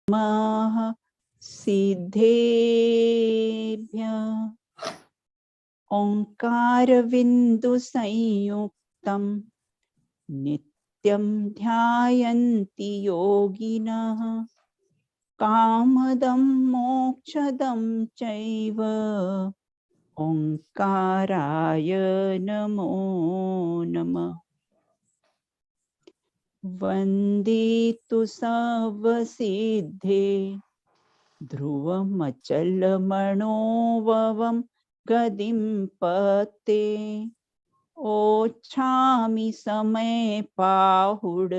नमः सिद्धेभ्यः। ओंकारबिन्दुसंयुक्तं नित्यं ध्यायन्ति योगिनः। कामदं मोक्षदं चैव ओंकाराय नमो नमः। वन्दे तु सर्वसिद्धे ध्रुवमचलमणोभवं गदिं पते। ओच्छामि समय पाहुड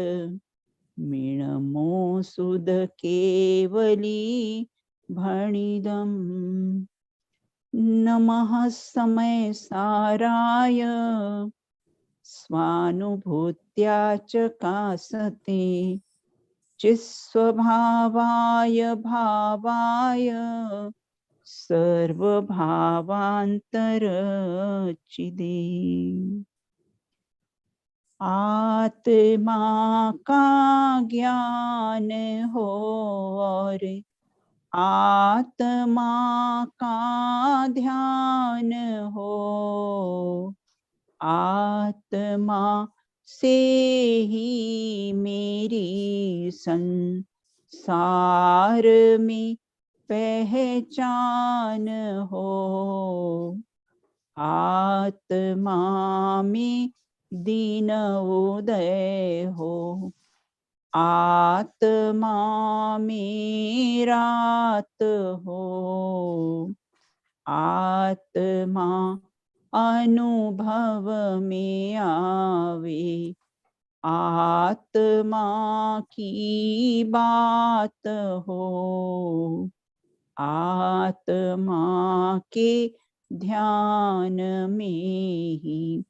मिणमो सुध केवली भणिदम्। नमः समय साराय स्वानुभूत्या च कासते। चिस्वभावाय भावाय सर्वभावान्तरचिदे। आत्मा का ज्ञान हो और आत्मा का ध्यान हो। आत्मा से ही मेरी संसार में पहचान हो। आत्मा में दीन उदय हो। आत्मा में रात हो। आत्मा अनुभव में आवे। आत्मा की बात हो। आत्मा के ध्यान में ही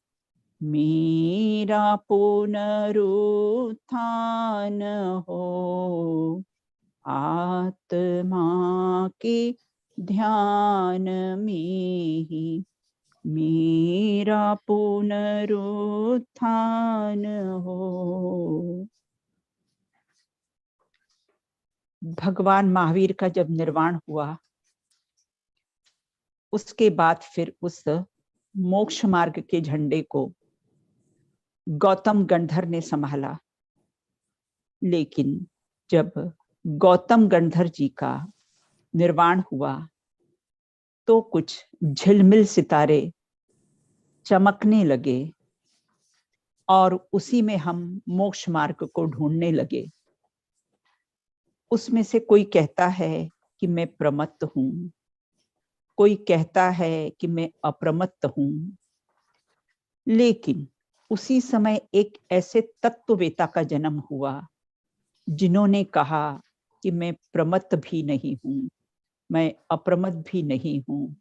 मेरा पुनरुत्थान हो। आत्मा के ध्यान में ही मेरा पुनरुत्थान हो। भगवान महावीर का जब निर्वाण हुआ उसके बाद फिर उस मोक्ष मार्ग के झंडे को गौतम गंधर ने संभाला। लेकिन जब गौतम गंधर जी का निर्वाण हुआ तो कुछ झिलमिल सितारे चमकने लगे और उसी में हम मोक्ष मार्ग को ढूंढने लगे। उसमें से कोई कहता है कि मैं प्रमत्त हूं, कोई कहता है कि मैं अप्रमत्त हूं। लेकिन उसी समय एक ऐसे तत्ववेता का जन्म हुआ जिन्होंने कहा कि मैं प्रमत्त भी नहीं हूं, मैं अप्रमत्त भी नहीं हूं,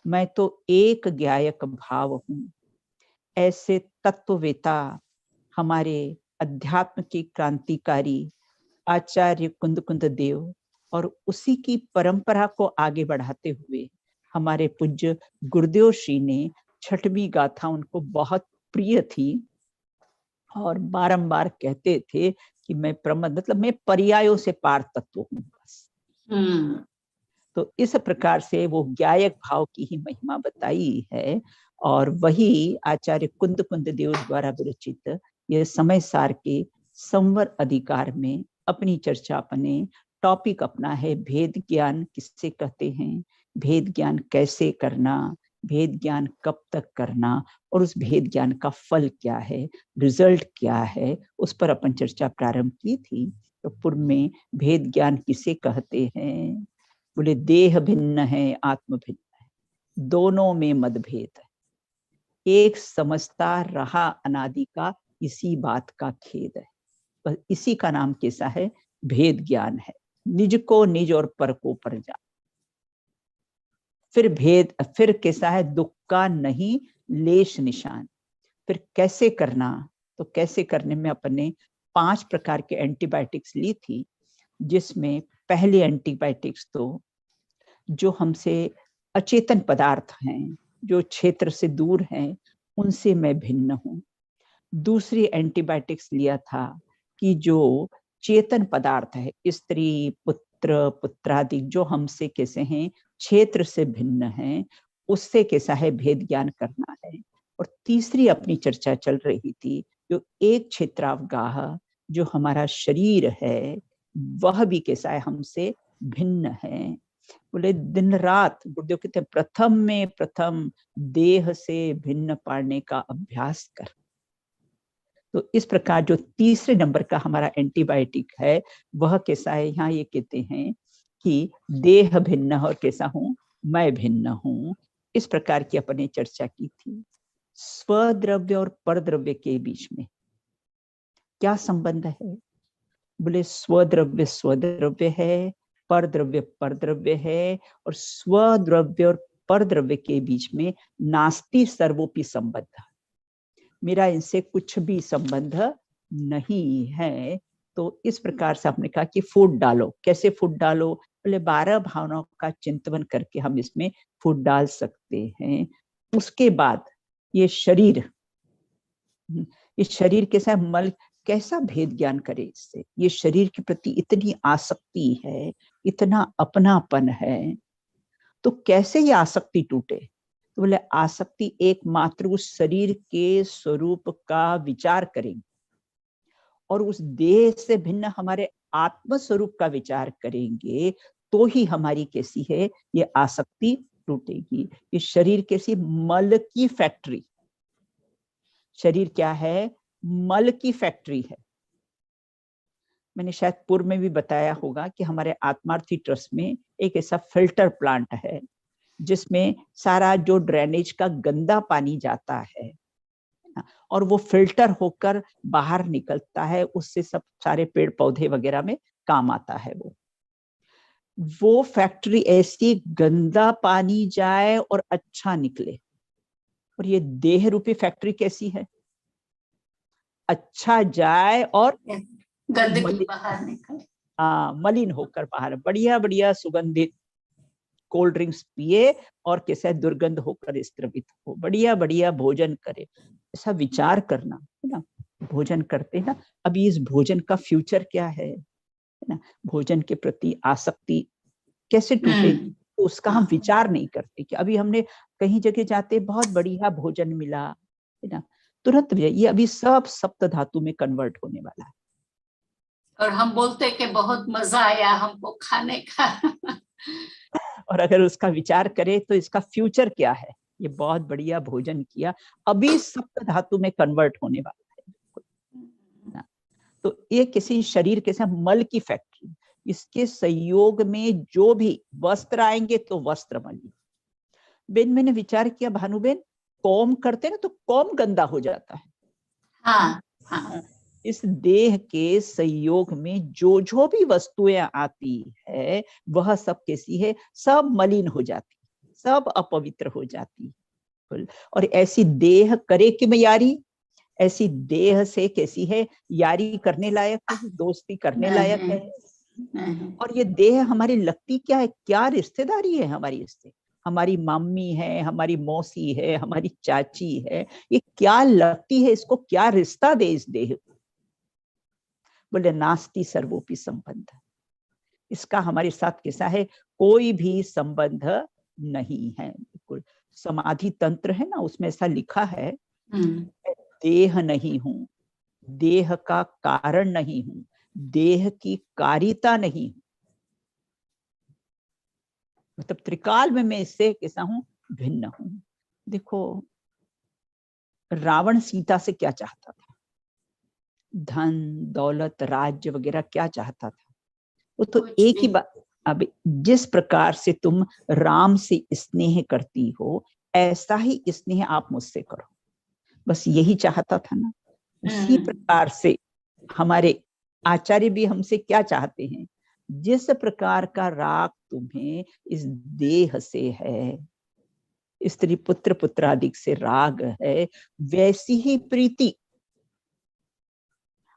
मैं तो एक ज्ञायक भाव हूं। ऐसे तत्ववेता हमारे अध्यात्म के क्रांतिकारी आचार्य कुंद देव और उसी की परंपरा को आगे बढ़ाते हुए हमारे पूज्य गुरुदेव श्री ने छठवीं गाथा उनको बहुत प्रिय थी और बारंबार कहते थे कि मैं प्रमद मतलब मैं पर्यायों से पार तत्व हूं बस। तो इस प्रकार से वो ज्ञायक भाव की ही महिमा बताई है और वही आचार्य कुंद देव द्वारा विरचित यह समय सार के संवर अधिकार में अपनी चर्चा अपने टॉपिक अपना है। भेद ज्ञान किससे कहते हैं, भेद ज्ञान कैसे करना, भेद ज्ञान कब तक करना और उस भेद ज्ञान का फल क्या है, रिजल्ट क्या है, उस पर अपन चर्चा प्रारंभ की थी। तो पूर्व में भेद ज्ञान किसे कहते हैं, बोले देह भिन्न है आत्म भिन्न है, दोनों में मतभेद है, एक समझता रहा अनादि का इसी बात का खेद है। बस इसी का नाम कैसा है, भेद ज्ञान है। निज को निज और पर को पर जान। फिर भेद, फिर कैसा है, दुख का नहीं लेश निशान। फिर कैसे करना, तो कैसे करने में अपने 5 प्रकार के एंटीबायोटिक्स ली थी, जिसमें पहले एंटीबायोटिक्स तो जो हमसे अचेतन पदार्थ हैं, जो क्षेत्र से दूर हैं, उनसे मैं भिन्न हूं। दूसरी एंटीबायोटिक्स लिया था कि जो चेतन पदार्थ है, स्त्री, पुत्र, पुत्र पुत्रादि जो हमसे कैसे हैं, क्षेत्र से भिन्न हैं, उससे कैसा है भेद ज्ञान करना है। और तीसरी अपनी चर्चा चल रही थी, जो एक क्षेत्रावगाह जो हमारा शरीर है वह भी कैसा है, हमसे भिन्न है। बोले दिन रात गुरुदेव कहते हैं प्रथम में प्रथम देह से भिन्न पाड़ने का अभ्यास कर। तो इस प्रकार जो तीसरे नंबर का हमारा एंटीबायोटिक है वह कैसा है, यहाँ ये कहते हैं कि देह भिन्न और कैसा हूं, मैं भिन्न हूं। इस प्रकार की अपने चर्चा की थी। स्वद्रव्य और परद्रव्य के बीच में क्या संबंध है? बोले स्वद्रव्य स्वद्रव्य है, परद्रव्य परद्रव्य है, और स्वद्रव्य और परद्रव्य के बीच में नास्ति सर्वोपि संबंध, मेरा इनसे कुछ भी संबंध नहीं है। तो इस प्रकार से आपने कहा कि फूट डालो। कैसे फूट डालो? बोले 12 भावनाओं का चिंतन करके हम इसमें फूट डाल सकते हैं। उसके बाद ये शरीर, इस शरीर के साथ मल कैसा भेद ज्ञान करे इससे। ये शरीर के प्रति इतनी आसक्ति है, इतना अपनापन है, तो कैसे ये आसक्ति टूटे? तो बोले आसक्ति एकमात्र उस शरीर के स्वरूप का विचार करेंगे और उस देह से भिन्न हमारे आत्म स्वरूप का विचार करेंगे तो ही हमारी कैसी है ये आसक्ति टूटेगी। ये शरीर कैसी मल की फैक्ट्री, शरीर क्या है, मल की फैक्ट्री है। मैंने शायद पूर्व में भी बताया होगा कि हमारे आत्मार्थी ट्रस्ट में एक ऐसा फिल्टर प्लांट है जिसमें सारा जो ड्रेनेज का गंदा पानी जाता है और वो फिल्टर होकर बाहर निकलता है, उससे सब सारे पेड़ पौधे वगैरह में काम आता है। वो फैक्ट्री ऐसी गंदा पानी जाए और अच्छा निकले। और ये देह रूपी फैक्ट्री कैसी है, अच्छा जाए और गंदगी बाहर निकले, मलिन होकर बाहर, बढ़िया बढ़िया सुगंधित कोल्ड ड्रिंक्स पिए और कैसे दुर्गंध होकर स्त्रवित हो, बढ़िया बढ़िया भोजन करे। ऐसा विचार करना है ना, भोजन करते ना, अभी इस भोजन का फ्यूचर क्या है ना, भोजन के प्रति आसक्ति कैसे टूटेगी, तो उसका हम विचार नहीं करते। कि अभी हमने कहीं जगह जाते बहुत बढ़िया भोजन मिला है ना, तुरंत ये अभी सब सप्त धातु में कन्वर्ट होने वाला है और हम बोलते कि बहुत मजा आया हमको खाने का। और अगर उसका विचार करें तो इसका फ्यूचर क्या है, ये बहुत बढ़िया भोजन किया, अभी सप्त धातु में कन्वर्ट होने वाला है। तो ये किसी शरीर के साथ मल की फैक्ट्री, इसके संयोग में जो भी वस्त्र आएंगे तो वस्त्र मली। बेन मैंने विचार किया भानुबेन, कॉम करते ना तो कॉम गंदा हो जाता है। हाँ, हाँ। इस देह के संयोग में जो जो भी वस्तुएं आती है वह सब कैसी है, सब मलिन हो जाती, सब अपवित्र हो जाती। और ऐसी देह करे कि मैं यारी, ऐसी देह से कैसी है, यारी करने लायक है, दोस्ती करने लायक है। और ये देह हमारी लगती क्या है, क्या रिश्तेदारी है हमारी इससे, हमारी मम्मी है, हमारी मौसी है, हमारी चाची है, ये क्या लगती है, इसको क्या रिश्ता दे इस देह को? बोले नास्ति सर्वोपि संबंध, इसका हमारे साथ कैसा है, कोई भी संबंध नहीं है। बिल्कुल समाधि तंत्र है ना, उसमें ऐसा लिखा है, देह नहीं हूं, देह का कारण नहीं हूं, देह की कारिता नहीं हूं, मतलब त्रिकाल में मैं इससे कैसा हूं, भिन्न हूं। देखो रावण सीता से क्या चाहता था, धन दौलत राज्य वगैरह क्या चाहता था, वो तो एक ही बात। अब जिस प्रकार से तुम राम से स्नेह करती हो ऐसा ही स्नेह आप मुझसे करो, बस यही चाहता था ना। उसी प्रकार से हमारे आचार्य भी हमसे क्या चाहते हैं, जिस प्रकार का राग तुम्हें इस देह से है, स्त्री पुत्र पुत्रादिक से राग है, वैसी ही प्रीति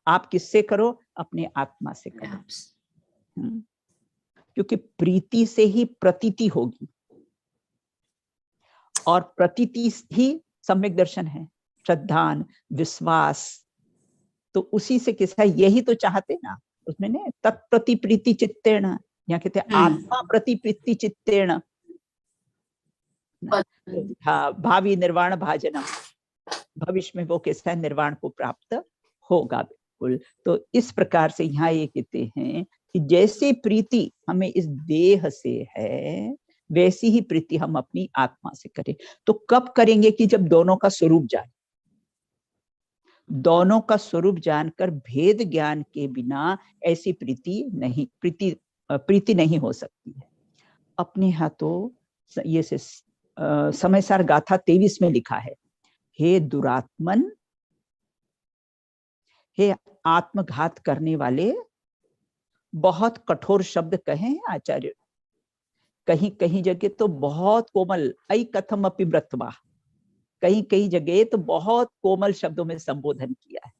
आप किससे करो, अपने आत्मा से करो। क्योंकि प्रीति से ही प्रतीति होगी और प्रतीति ही सम्यक दर्शन है, श्रद्धान विश्वास। तो उसी से किसा, यही तो चाहते ना उसमें ने, तत्प्रति प्रीति चित्तेन, यहाँ कहते हैं आत्मा प्रति प्रीति चित्तेण, हाँ, भावी निर्वाण भाजनम, भविष्य में वो कैसा निर्वाण को प्राप्त होगा। बिल्कुल। तो इस प्रकार से यहाँ ये कहते हैं कि जैसे प्रीति हमें इस देह से है, वैसी ही प्रीति हम अपनी आत्मा से करें। तो कब करेंगे? कि जब दोनों का स्वरूप जाने, दोनों का स्वरूप जानकर भेद ज्ञान के बिना ऐसी प्रीति नहीं हो सकती है। अपने हाथों ये से समयसार गाथा 23 में लिखा है, हे दुरात्मन, हे आत्मघात करने वाले। बहुत कठोर शब्द कहे हैं आचार्य, कहीं कहीं जगह तो बहुत कोमल, ऐ कथम अपि व्रतवा, कहीं कहीं जगह तो बहुत कोमल शब्दों में संबोधन किया है,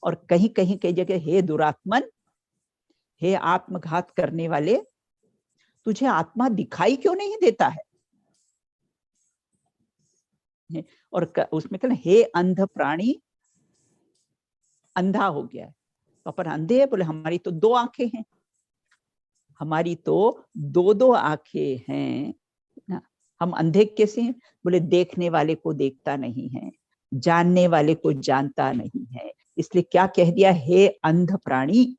और कहीं कहीं कई जगह हे दुरात्मन, हे आत्मघात करने वाले, तुझे आत्मा दिखाई क्यों नहीं देता है? और उसमें कहना हे अंध प्राणी, अंधा हो गया है। तो अपन अंधे हैं? बोले हमारी तो 2 आंखें हैं, हमारी तो 2 आंखें हैं ना। हम अंधे कैसे हैं? बोले देखने वाले को देखता नहीं है, जानने वाले को जानता नहीं है। इसलिए क्या कह दिया? हे अंध प्राणी,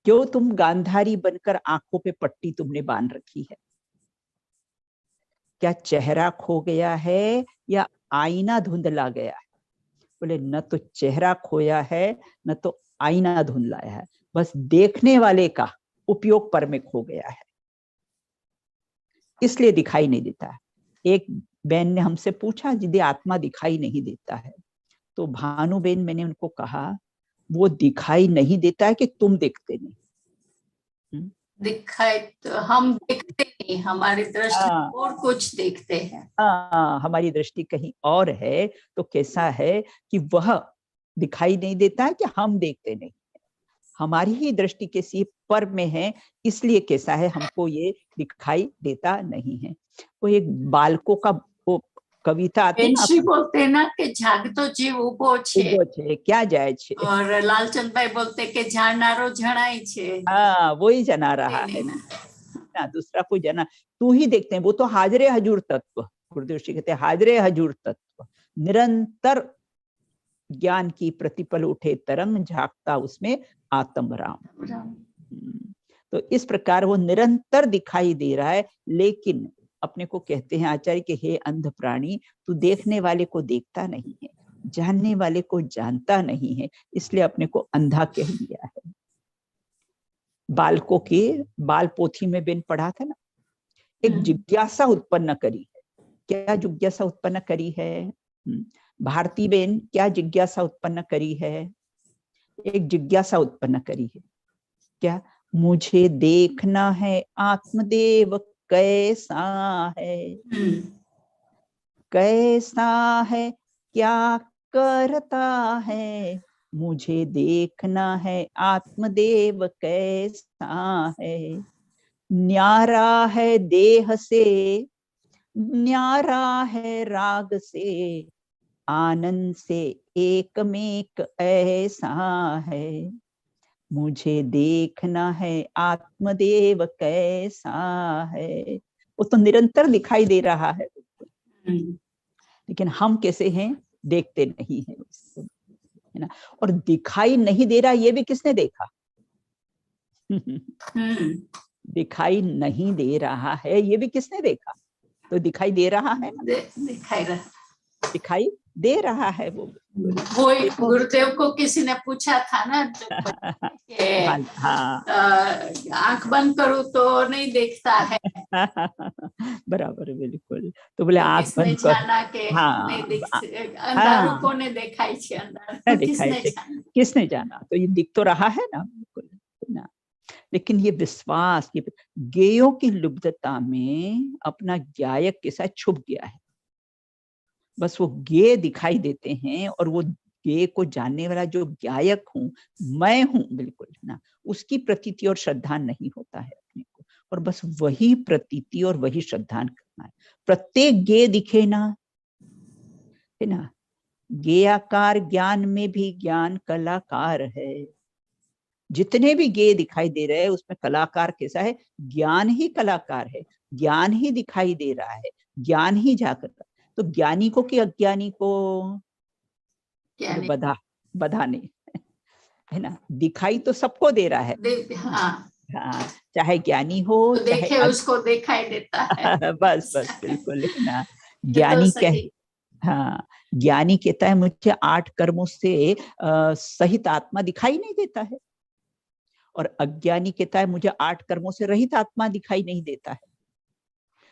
क्यों तुम गांधारी बनकर आंखों पे पट्टी तुमने बांध रखी है? क्या चेहरा खो गया है या आईना धुंधला गया है? बोले न तो चेहरा खोया है, न तो आईना धुंधलाया है, बस देखने वाले का उपयोग पर में खो गया है, इसलिए दिखाई नहीं देता है। एक बहन ने हमसे पूछा, यदि आत्मा दिखाई नहीं देता है, तो भानु बहन, मैंने उनको कहा वो दिखाई नहीं देता है कि तुम देखते नहीं? दिखाई तो हम देखते नहीं, हमारी दृष्टि और कुछ देखते हैं। हमारी दृष्टि कहीं और है। तो कैसा है कि वह दिखाई नहीं देता है कि हम देखते नहीं, हमारी ही दृष्टि किसी पर में है, इसलिए कैसा है हमको ये दिखाई देता नहीं है। वो एक बालकों का वो कविता आती है ना, बोलते हैं ना कि जागतो जीव उभो छे, क्या जाए छे, और लालचंद भाई बोलते कि जाननारो जनाय छे। हाँ, वही जना रहा है ना, दूसरा कोई जना, तू ही देखते हैं। वो तो हाजरे हजूर तत्व, गुरुदेव जी कहते हैं हाजरे हजूर तत्व, निरंतर ज्ञान की प्रतिपल उठे तरंग, झांकता उसमें आत्म राम। तो इस प्रकार वो निरंतर दिखाई दे रहा है, लेकिन अपने को कहते हैं आचार्य के हे अंध प्राणी, तू देखने वाले को देखता नहीं है, जानने वाले को जानता नहीं है, इसलिए अपने को अंधा कह दिया है। बालकों के बाल पोथी में बिन पढ़ा था ना, एक जिज्ञासा उत्पन्न करी है। क्या जिज्ञासा उत्पन्न करी है? भारती बेन क्या जिज्ञासा उत्पन्न करी है? एक जिज्ञासा उत्पन्न करी है। क्या? मुझे देखना है आत्मदेव कैसा है, कैसा है, क्या करता है, मुझे देखना है आत्मदेव कैसा है। न्यारा है देह से, न्यारा है राग से, आनंद से एकमेक ऐसा है, मुझे देखना है आत्मदेव कैसा है। वो तो निरंतर दिखाई दे रहा है, लेकिन हम कैसे हैं? देखते नहीं है उसको, है ना। और दिखाई नहीं दे रहा, ये भी किसने देखा? दिखाई नहीं दे रहा है, ये भी किसने देखा? तो दिखाई दे रहा है ना, दिखाई दे रहा है। वो गुरुदेव को किसी ने पूछा था ना, आंख बंद करूं तो नहीं देखता है। बराबर, बिल्कुल। तो बोले आंख बंद कर, अंधारू को ने दिखाई छे, किसने जाना? तो ये दिख तो रहा है ना, बिल्कुल ना। लेकिन ये विश्वास, ये गेयों की लुब्धता में अपना गायक के साथ छुप गया है। बस वो गे दिखाई देते हैं, और वो गे को जानने वाला जो गायक हूं, मैं हूं, बिल्कुल ना, उसकी प्रतीति और श्रद्धा नहीं होता है अपने को। और बस वही प्रतीति और वही श्रद्धा करना है। प्रत्येक गे दिखे ना, है ना। गेयाकार ज्ञान में भी ज्ञान कलाकार है, जितने भी गेय दिखाई दे रहे हैं उसमें कलाकार कैसा है, ज्ञान ही कलाकार है, ज्ञान ही दिखाई दे रहा है, ज्ञान ही जाकर। तो ज्ञानी को कि अज्ञानी को, बोले बधा, बधा नहीं, है ना, दिखाई तो सबको दे रहा है। हाँ, हाँ, चाहे ज्ञानी हो तो चाहे देखे उसको दिखाई देता है। बस बस बिल्कुल, है ना। ये तो ज्ञानी कह, सही। हाँ, ज्ञानी कहता है मुझे 8 कर्मों से सहित आत्मा दिखाई नहीं देता है, और अज्ञानी कहता है मुझे 8 कर्मों से रहित आत्मा दिखाई नहीं देता है।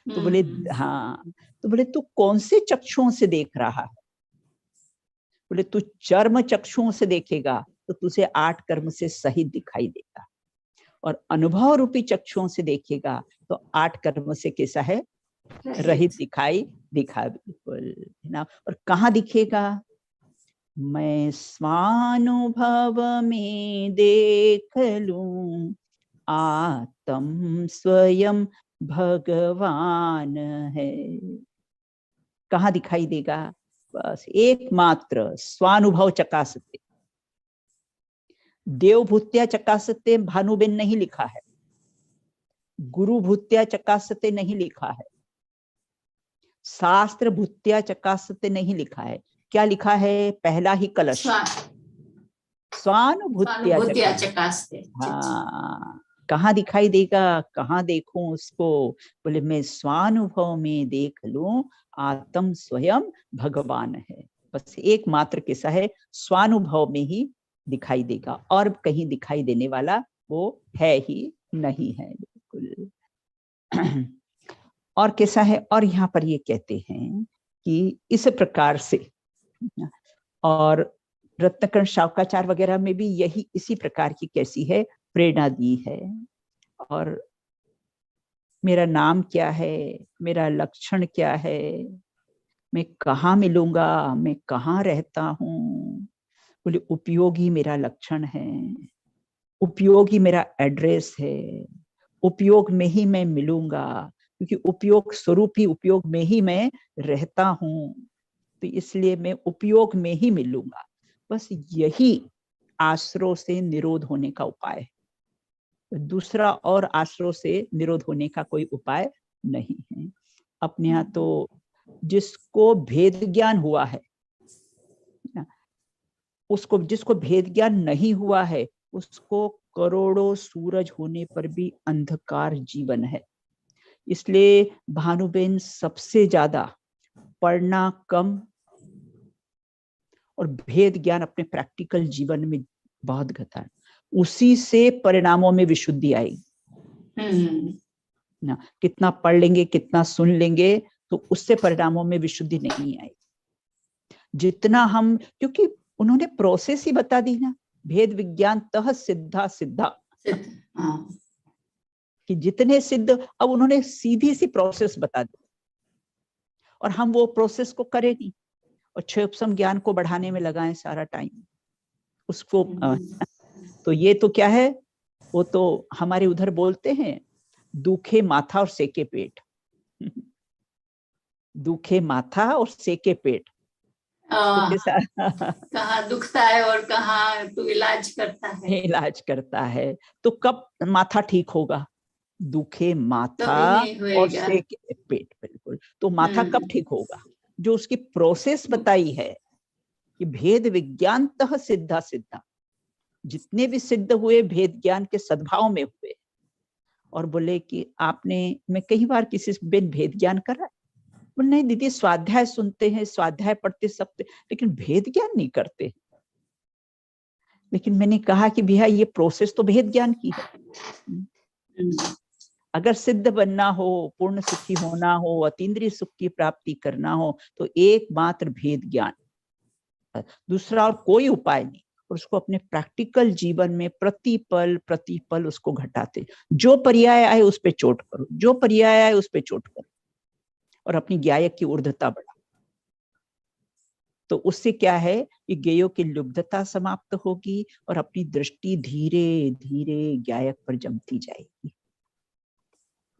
तो बोले हाँ, तो बोले तू कौन से चक्षुओं से देख रहा है? बोले तू चर्म चक्षुओं से देखेगा तो तुझे 8 कर्म से सहित दिखाई देगा, और अनुभव रूपी चक्षुओं से देखेगा तो 8 कर्म से कैसा है, रहित दिखाई दिखा, बिल्कुल, है ना। और कहाँ दिखेगा? मैं स्वानुभव में देख लूं आत्म स्वयं भगवान है। कहाँ दिखाई देगा? बस एकमात्र स्वानुभव चकासते, देव भूत्या चकासते भानुबेन नहीं लिखा है, गुरु भूत्या चकासते नहीं लिखा है, शास्त्र भूत्या चकासते नहीं लिखा है। क्या लिखा है? पहला ही कलश, स्वानुभूत्या चकासते। हाँ, कहाँ दिखाई देगा? कहाँ देखूं उसको? बोले मैं स्वानुभव में देख लूं आत्म स्वयं भगवान है। बस एकमात्र कैसा है, स्वानुभव में ही दिखाई देगा, और कहीं दिखाई देने वाला वो है ही नहीं है, बिल्कुल। और कैसा है, और यहाँ पर ये कहते हैं कि इस प्रकार से, और रत्नकर्ण शावकाचार वगैरह में भी यही इसी प्रकार की कैसी है प्रेरणा दी है। और मेरा नाम क्या है, मेरा लक्षण क्या है, मैं कहाँ मिलूंगा, मैं कहाँ रहता हूँ? बोले उपयोगी मेरा लक्षण है, उपयोगी मेरा एड्रेस है, उपयोग में ही मैं मिलूंगा, क्योंकि उपयोग स्वरूप ही उपयोग में ही मैं रहता हूँ, तो इसलिए मैं उपयोग में ही मिलूंगा। बस यही आश्रय से निरोध होने का उपाय है, दूसरा और आश्रय से निरोध होने का कोई उपाय नहीं है। अपने यहाँ तो जिसको भेद ज्ञान हुआ है, उसको, जिसको भेद ज्ञान नहीं हुआ है उसको करोड़ों सूरज होने पर भी अंधकार जीवन है। इसलिए भानुबेन सबसे ज्यादा पढ़ना कम और भेद ज्ञान अपने प्रैक्टिकल जीवन में बहुत घटा है, उसी से परिणामों में विशुद्धि आएगी ना। कितना पढ़ लेंगे, कितना सुन लेंगे, तो उससे परिणामों में विशुद्धि नहीं आएगी। जितना हम, क्योंकि उन्होंने प्रोसेस ही बता दी ना, भेद विज्ञान तह सिद्धा सिद्धा, कि जितने सिद्ध, अब उन्होंने सीधी सी प्रोसेस बता दी, और हम वो प्रोसेस को करें नहीं, और क्षयोपम ज्ञान को बढ़ाने में लगाएं सारा टाइम उसको। तो ये तो क्या है, वो तो हमारे उधर बोलते हैं दुखे माथा और सेके पेट। दुखे माथा और सेके पेट, तो कैसा कहाँ दुखता है और कहाँ तू इलाज करता है। इलाज करता है, तो कब माथा ठीक होगा? दुखे माथा और सेके पेट, बिल्कुल। तो माथा कब ठीक होगा? जो उसकी प्रोसेस बताई है कि भेद विज्ञान तह सिद्धा सिद्धा, जितने भी सिद्ध हुए भेद ज्ञान के सद्भाव में हुए। और बोले कि आपने, मैं कई बार किसी से भेद ज्ञान कर रहा है, बोले नहीं दीदी, स्वाध्याय सुनते हैं, स्वाध्याय पढ़ते सकते, लेकिन भेद ज्ञान नहीं करते। लेकिन मैंने कहा कि भैया ये प्रोसेस तो भेद ज्ञान की है। अगर सिद्ध बनना हो, पूर्ण सुखी होना हो, अतीन्द्रिय सुख की प्राप्ति करना हो, तो एकमात्र भेद ज्ञान, दूसरा और कोई उपाय नहीं। और उसको अपने प्रैक्टिकल जीवन में प्रतिपल उसको घटाते, जो पर्याय आए उस पे चोट करो, जो पर्याय आए उस पे चोट करो, और अपनी ज्ञायक की ऊर्ध्वता बढ़ाओ। तो उससे क्या है कि ज्ञेयों की लुब्धता समाप्त होगी, और अपनी दृष्टि धीरे धीरे ज्ञायक पर जमती जाएगी।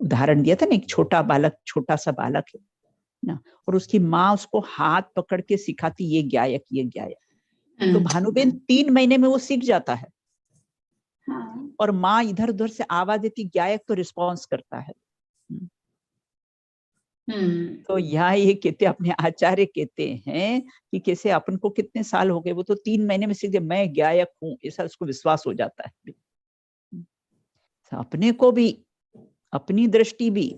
उदाहरण दिया था ना, एक छोटा बालक, छोटा सा बालक है ना, और उसकी माँ उसको हाथ पकड़ के सिखाती, ये ज्ञायक, ये ज्ञायक। तो भानुबेन 3 महीने में वो सीख जाता है। और माँ इधर उधर से आवाज देती, गायक तो रिस्पॉन्स करता है। तो यहाँ ये कहते, अपने आचार्य कहते हैं कि कैसे अपन को कितने साल हो गए, वो तो 3 महीने में सीधे मैं गायक हूँ ऐसा उसको विश्वास हो जाता है। अपने को भी, अपनी दृष्टि भी,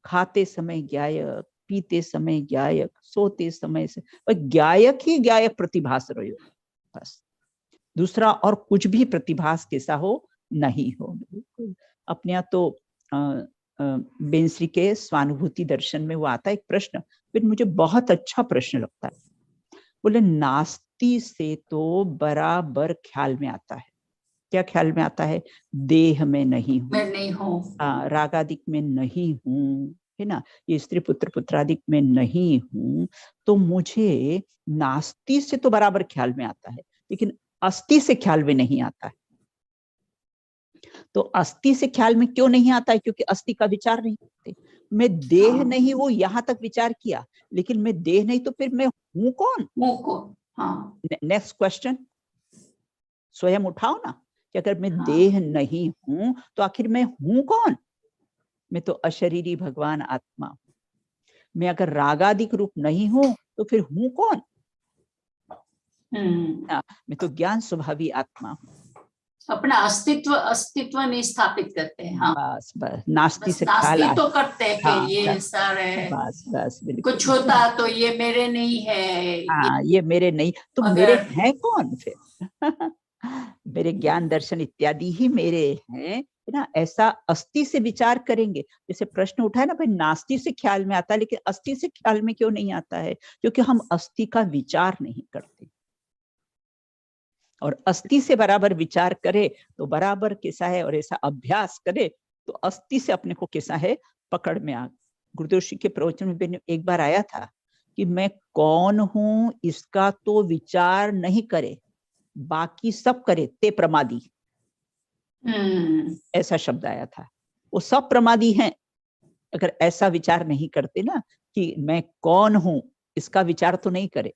खाते समय गायक, पीते समय गायक, सोते समय से गायक ही गायक प्रतिभास रहे हो, बस दूसरा और कुछ भी प्रतिभास कैसा हो नहीं हो। अपने यहाँ तो बेंसरी के स्वानुभूति दर्शन में वो आता है एक प्रश्न, फिर मुझे बहुत अच्छा प्रश्न लगता है। बोले नास्ति से तो बराबर ख्याल में आता है, क्या ख्याल में आता है? देह में नहीं हूँ, मैं नहीं हूँ, रागादिक में नहीं हूँ, है ना, ये स्त्री पुत्र पुत्रादिक में नहीं हूँ, तो मुझे नास्ति से तो बराबर ख्याल में आता है, लेकिन अस्थि से ख्याल में नहीं आता है। तो अस्थि से ख्याल में क्यों नहीं आता है? क्योंकि अस्थि का विचार नहीं करते। मैं देह नहीं हूँ यहां तक विचार किया, लेकिन मैं देह नहीं तो फिर मैं हूं कौन? हाँ। नेक्स्ट क्वेश्चन स्वयं उठाओ ना कि अगर मैं हाँ। देह नहीं हूं तो आखिर मैं हूं कौन? मैं तो अशरीरी भगवान आत्मा हूं। मैं अगर रागादिक रूप नहीं हूं तो फिर हूं कौन? मैं तो ज्ञान स्वभावी आत्मा हूं। अपना अस्तित्व नहीं स्थापित करते हैं। हाँ। बस बस नास्ति से नास्ति ख्याल तो करते हैं कि हाँ, ये सारे बस बस बिल्कुल कुछ होता तो ये मेरे नहीं है, हाँ, ये मेरे नहीं तो मेरे हैं कौन फिर? मेरे ज्ञान दर्शन इत्यादि ही मेरे हैं, है ना। ऐसा अस्थि से विचार करेंगे। जैसे प्रश्न उठा है ना भाई, नास्ति से ख्याल में आता है, लेकिन अस्थि से ख्याल में क्यों नहीं आता है? क्योंकि हम अस्थि का विचार नहीं करते। और अस्थि से बराबर विचार करे तो बराबर कैसा है, और ऐसा अभ्यास करे तो अस्थि से अपने को कैसा है पकड़ में आ। गुरुदेव श्री के प्रवचन में एक बार आया था कि मैं कौन हूं इसका तो विचार नहीं करे, बाकी सब करे ते प्रमादी। ऐसा शब्द आया था। वो सब प्रमादी हैं अगर ऐसा विचार नहीं करते ना कि मैं कौन हूं, इसका विचार तो नहीं करे,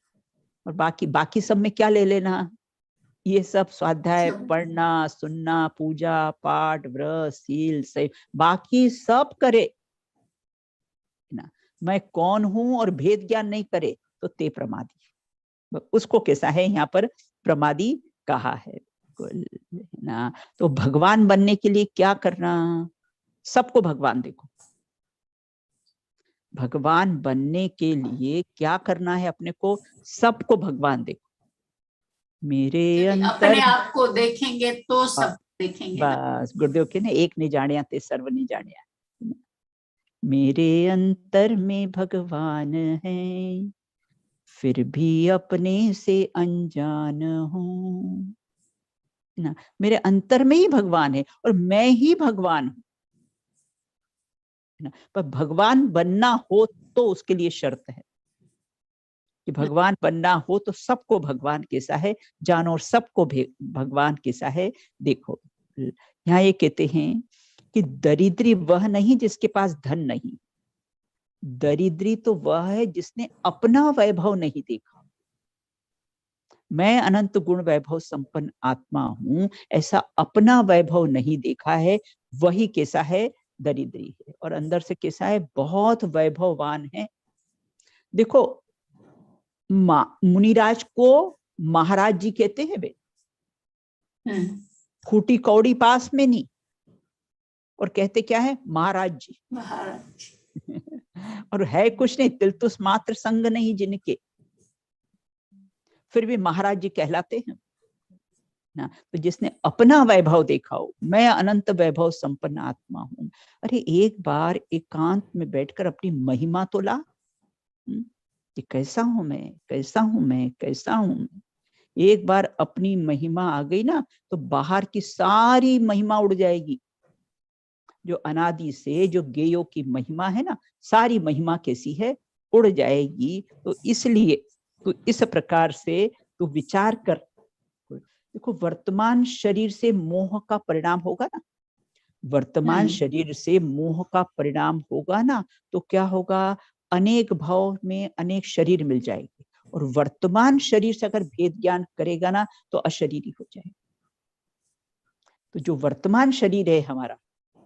और बाकी बाकी सब में क्या ले लेना, ये सब स्वाध्याय पढ़ना सुनना पूजा पाठ व्रत सील से बाकी सब करे ना, मैं कौन हूं और भेद ज्ञान नहीं करे तो ते प्रमादी। उसको कैसा है यहाँ पर प्रमादी कहा है ना। तो भगवान बनने के लिए क्या करना? सबको भगवान देखो। भगवान बनने के लिए क्या करना है अपने को? सबको भगवान देखो। मेरे अंतर अपने आप को देखेंगे तो सब देखेंगे। बस गुरुदेव के ना एक नहीं जानिया ते सर्व नहीं जानिया। मेरे अंतर में भगवान है, फिर भी अपने से अनजान हूँ ना। मेरे अंतर में ही भगवान है और मैं ही भगवान हूँ ना। पर भगवान बनना हो तो उसके लिए शर्त है कि भगवान बनना हो तो सबको भगवान कैसा है जानो, और सबको भगवान कैसा है देखो। यहाँ ये कहते हैं कि दरिद्री वह नहीं जिसके पास धन नहीं, दरिद्री तो वह है जिसने अपना वैभव नहीं देखा। मैं अनंत गुण वैभव संपन्न आत्मा हूं, ऐसा अपना वैभव नहीं देखा है, वही कैसा है दरिद्री है। और अंदर से कैसा है बहुत वैभववान है। देखो मुनिराज को महाराज जी कहते हैं वे, फूटी कौड़ी पास में नहीं, और कहते क्या है महाराज जी। महाराज और है कुछ नहीं, तिलतुस मात्र संग नहीं जिनके, फिर भी महाराज जी कहलाते हैं ना। तो जिसने अपना वैभव देखा हो, मैं अनंत वैभव संपन्न आत्मा हूं। अरे एक बार एकांत में बैठकर अपनी महिमा तो ला कि कैसा हूं मैं, कैसा हूं मैं, कैसा हूं मैं। एक बार अपनी महिमा आ गई ना तो बाहर की सारी महिमा उड़ जाएगी। जो अनादि से जो गेयों की महिमा है ना, सारी महिमा कैसी है उड़ जाएगी। तो इसलिए तो इस प्रकार से तो विचार कर। देखो वर्तमान शरीर से मोह का परिणाम होगा ना, वर्तमान शरीर से मोह का परिणाम होगा ना, तो क्या होगा अनेक भाव में अनेक शरीर मिल जाएंगे, और वर्तमान शरीर से अगर भेद ज्ञान करेगा ना तो अशरीरी हो जाएगा। तो जो वर्तमान शरीर है हमारा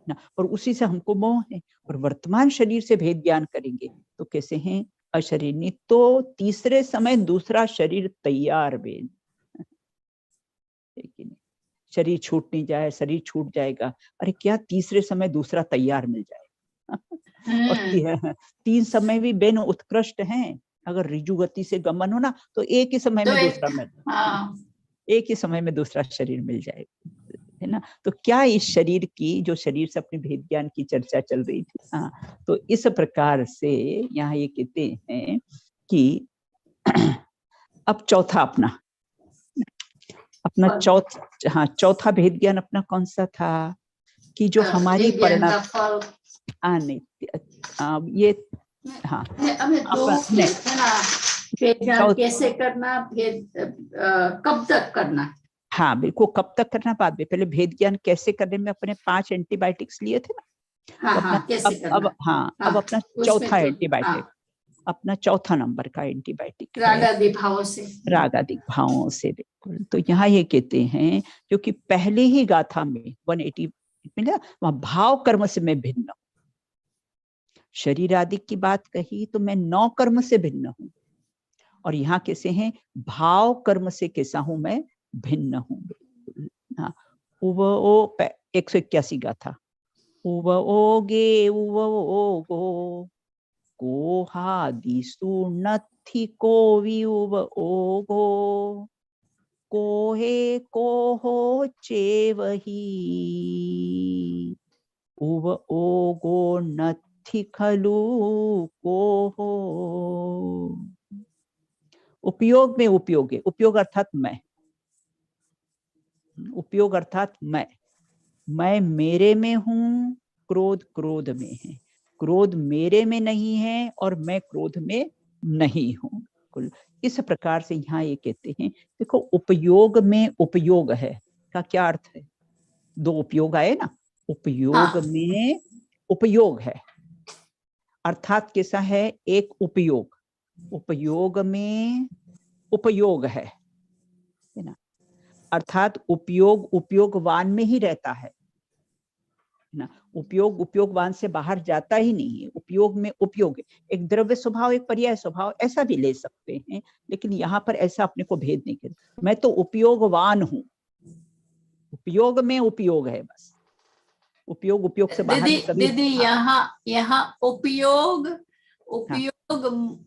ना, और उसी से हमको मोह है, और वर्तमान शरीर से भेद ज्ञान करेंगे तो कैसे हैं अशरीरी, तो तीसरे समय दूसरा शरीर तैयार बेन, लेकिन शरीर छूट नहीं जाए, शरीर छूट जाएगा, अरे क्या तीसरे समय दूसरा तैयार मिल जाएगा। और तीन समय भी बेन उत्कृष्ट हैं, अगर रिजु गति से गमन हो ना तो एक ही समय में दूसरा मिल, एक ही समय में दूसरा शरीर मिल जाएगा, है ना। तो क्या इस शरीर की, जो शरीर से अपने भेद ज्ञान की चर्चा चल रही थी, हाँ, तो इस प्रकार से यहाँ ये कहते हैं कि अब चौथा अपना चौथा भेद ज्ञान अपना कौन सा था कि जो हमारी परिणाम नहीं ये हाँ कैसे करना, भेद कब तक करना, हाँ बिल्कुल कब तक करना बाद में, पहले भेद ज्ञान कैसे करने में अपने 5 एंटीबायोटिक्स लिए थे ना, हाँ, तो अपना कैसे करना? अब अपना चौथा एंटीबायोटिक, अपना चौथा नंबर का एंटीबायोटिक रागादिक भावों से बिल्कुल। तो यहाँ ये कहते हैं क्योंकि पहले ही गाथा में 180 मिला, वहां भाव कर्म से मैं भिन्न हूं, शरीर आदि की बात कही तो मैं 9 कर्म से भिन्न हूं, और यहाँ कैसे हैं भाव कर्म से कैसा हूं मैं भिन्न हूं। हाँ, उव ओ 181 गाथा, उव ओगे उव ओगो कोहादिसु नथि कोवि उव ओगो कोहे कोहो चेवही उव ओगो नथि खलु कोहो। उपयोग में उपयोग है, उपयोग अर्थात मैं, उपयोग अर्थात मैं मेरे में हूं, क्रोध क्रोध में है, क्रोध मेरे में नहीं है और मैं क्रोध में नहीं हूं। इस प्रकार से यहाँ ये कहते हैं देखो उपयोग में उपयोग है का क्या अर्थ है, 2 उपयोग आए ना, उपयोग में उपयोग है अर्थात कैसा है, एक उपयोग, उपयोग में उपयोग है ना, अर्थात उपयोग उपयोगवान में ही रहता है ना, उपयोग उपयोगवान से बाहर जाता ही नहीं है, उपयोग में उपयोग, एक द्रव्य स्वभाव एक पर्याय स्वभाव ऐसा भी ले सकते हैं, लेकिन यहाँ पर ऐसा अपने को भेद नहीं कर, मैं तो उपयोगवान हूं, उपयोग में उपयोग है बस, उपयोग उपयोग से बाहर दीदी यहाँ उपयोग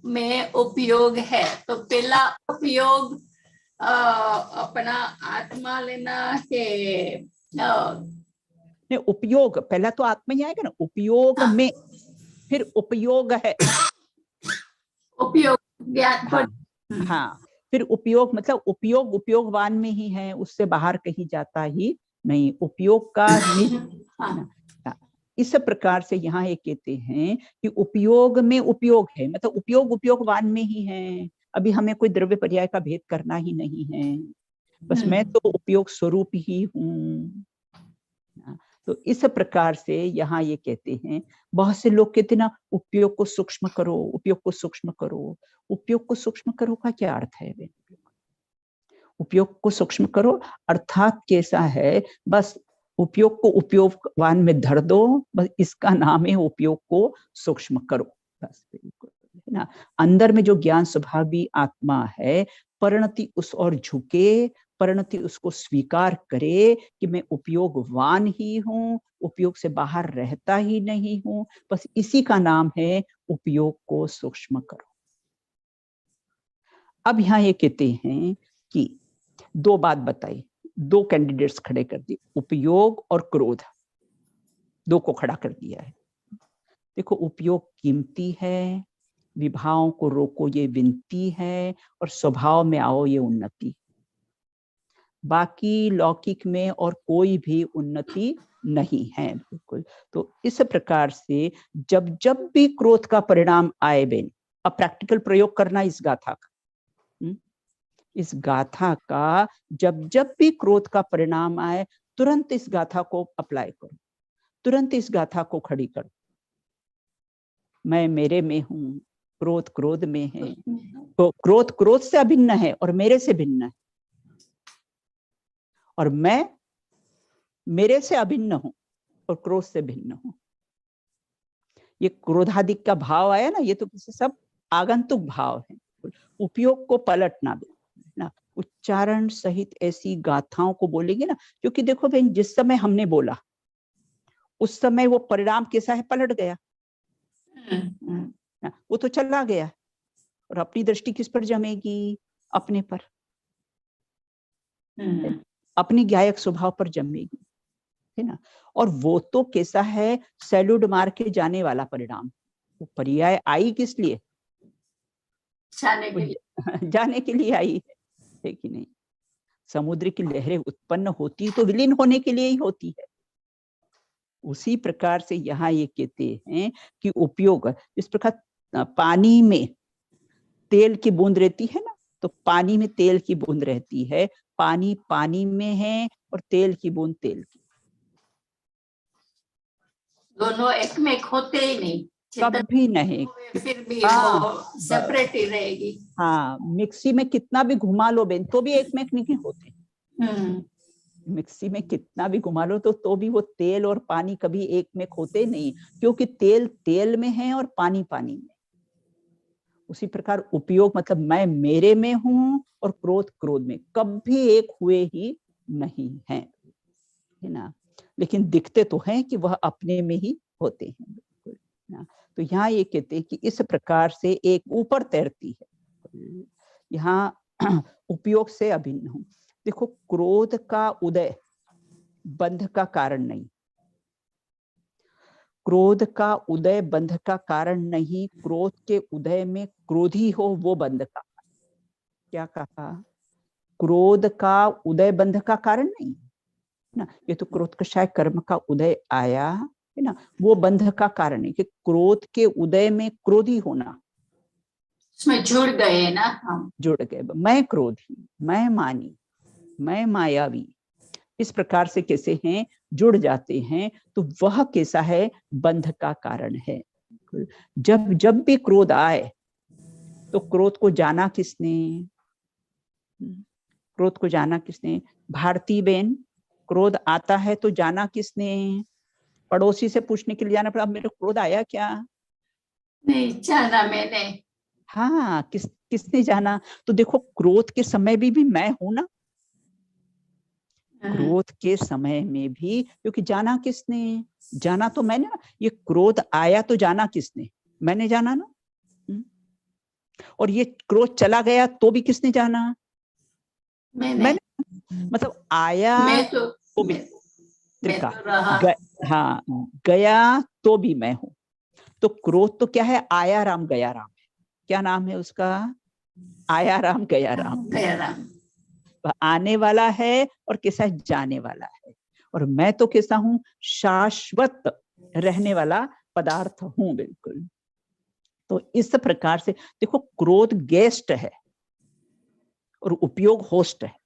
में उपयोग है, तो पहला उपयोग अपना आत्मा लेना के नहीं, उपयोग पहला तो आत्मा ही आएगा ना, उपयोग में फिर उपयोग है, उपयोग ज्ञान हाँ फिर उपयोग मतलब उपयोग उपयोगवान में ही है, उससे बाहर कहीं जाता ही नहीं, उपयोग का इस प्रकार से यहाँ ये कहते हैं कि उपयोग में उपयोग है, मतलब उपयोग उपयोगवान में ही है, अभी हमें कोई द्रव्य पर्याय का भेद करना ही नहीं है, बस मैं तो उपयोग स्वरूप ही हूँ। तो इस प्रकार से यहाँ ये कहते हैं, बहुत से लोग कहते हैं ना उपयोग को सूक्ष्म करो, उपयोग को सूक्ष्म करो, उपयोग को सूक्ष्म करो का क्या अर्थ है, उपयोग को सूक्ष्म करो अर्थात कैसा है, बस उपयोग को उपयोगवान में धर दो, बस इसका नाम है उपयोग को सूक्ष्म करो, बस बिल्कुल है ना। अंदर में जो ज्ञान स्वभावी आत्मा है परिणति उस और झुके, परिणति उसको स्वीकार करे कि मैं उपयोगवान ही हूँ, उपयोग से बाहर रहता ही नहीं हूँ, बस इसी का नाम है उपयोग को सूक्ष्म करो। अब यहाँ ये कहते हैं कि 2 बात बताई, 2 कैंडिडेट्स खड़े कर दिए, उपयोग और क्रोध, 2 को खड़ा कर दिया है। देखो उपयोग कीमती है, विभावों को रोको ये विनती है, और स्वभाव में आओ ये उन्नति, बाकी लौकिक में और कोई भी उन्नति नहीं है बिल्कुल। तो इस प्रकार से जब जब भी क्रोध का परिणाम आए बेन, अब प्रैक्टिकल प्रयोग करना इस गाथा का, इस गाथा का जब जब भी क्रोध का परिणाम आए तुरंत इस गाथा को अप्लाई करो, तुरंत इस गाथा को खड़ी करो, मैं मेरे में हूं, क्रोध क्रोध में है, तो क्रोध क्रोध से अभिन्न है और मेरे से भिन्न है, और मैं मेरे से अभिन्न हूं और क्रोध से भिन्न हूं। ये क्रोधादिक का भाव आया ना, ये तो किसी सब आगंतुक भाव है, उपयोग को पलटना दो ना, उच्चारण सहित ऐसी गाथाओं को बोलेंगे ना, क्योंकि देखो बहन, जिस समय हमने बोला उस समय वो परिणाम कैसा है, पलट गया ना, वो तो चला गया, और अपनी दृष्टि किस पर जमेगी, अपने पर, अपनी गायक स्वभाव पर जमेगी, है ना। और वो तो कैसा है, सैल्यूट मार के जाने वाला परिणाम, वो पर्याय आई किस लिए, जाने के लिए आई है कि नहीं। समुद्र की लहरें उत्पन्न होती तो विलीन होने के लिए ही होती है। उसी प्रकार से यहाँ ये कहते हैं कि उपयोग, इस प्रकार पानी में तेल की बूंद रहती है ना, तो पानी में तेल की बूंद रहती है, पानी पानी में है और तेल की बूंद तेल की, दोनों एक में होते ही नहीं, कभी नहीं, फिर भी हाँ, वो सेपरेट ही रहेगी। हाँ, मिक्सी में कितना भी घुमा लो बेन, तो भी एक में नहीं होते। मिक्सी में कितना भी घुमा लो तो भी वो तेल और पानी कभी एक में होते नहीं, क्योंकि तेल तेल में है और पानी पानी में। उसी प्रकार उपयोग मतलब मैं मेरे में हूं और क्रोध क्रोध में, कभी एक हुए ही नहीं है ना। लेकिन दिखते तो हैं कि वह अपने में ही होते हैं ना। तो यहाँ ये कहते हैं कि इस प्रकार से एक ऊपर तैरती है, यहाँ उपयोग से अभिन्न हूं। देखो, क्रोध का उदय बंध का कारण नहीं, क्रोध का उदय बंध का कारण नहीं, क्रोध के उदय में क्रोधी हो वो बंध का। क्या कहा, क्रोध का उदय बंध का कारण नहीं ना, ये तो क्रोध कषाय कर्म का उदय आया है ना, वो बंध का कारण है कि क्रोध के उदय में क्रोधी होना, उसमें जुड़ गए ना हम, जुड़ गए, मैं क्रोधी, मैं मानी, मैं मायावी, इस प्रकार से कैसे हैं, जुड़ जाते हैं, तो वह कैसा है, बंध का कारण है। जब जब भी क्रोध आए तो क्रोध को जाना किसने, क्रोध को जाना किसने, भारती बहन, क्रोध आता है तो जाना किसने, पड़ोसी से पूछने के लिए जाना पड़ा, अब मेरे क्रोध आया क्या, नहीं जाना मैंने। हाँ, किसने जाना, तो देखो क्रोध के समय भी मैं हूं ना, क्रोध के समय में भी, क्योंकि जाना किसने, जाना तो मैंने ना, ये क्रोध आया तो जाना किसने, मैंने जाना ना, और ये क्रोध चला गया तो भी किसने जाना, मैंने, मतलब आया मैं तो भी त्रिका, रहा। हाँ, गया तो भी मैं हूं। तो क्रोध तो क्या है, आया राम गया राम है, क्या नाम है उसका, आया राम गया राम, गया राम, आने वाला है और कैसा जाने वाला है, और मैं तो कैसा हूं, शाश्वत रहने वाला पदार्थ हूं, बिल्कुल। तो इस प्रकार से देखो, क्रोध गेस्ट है और उपयोग होस्ट है,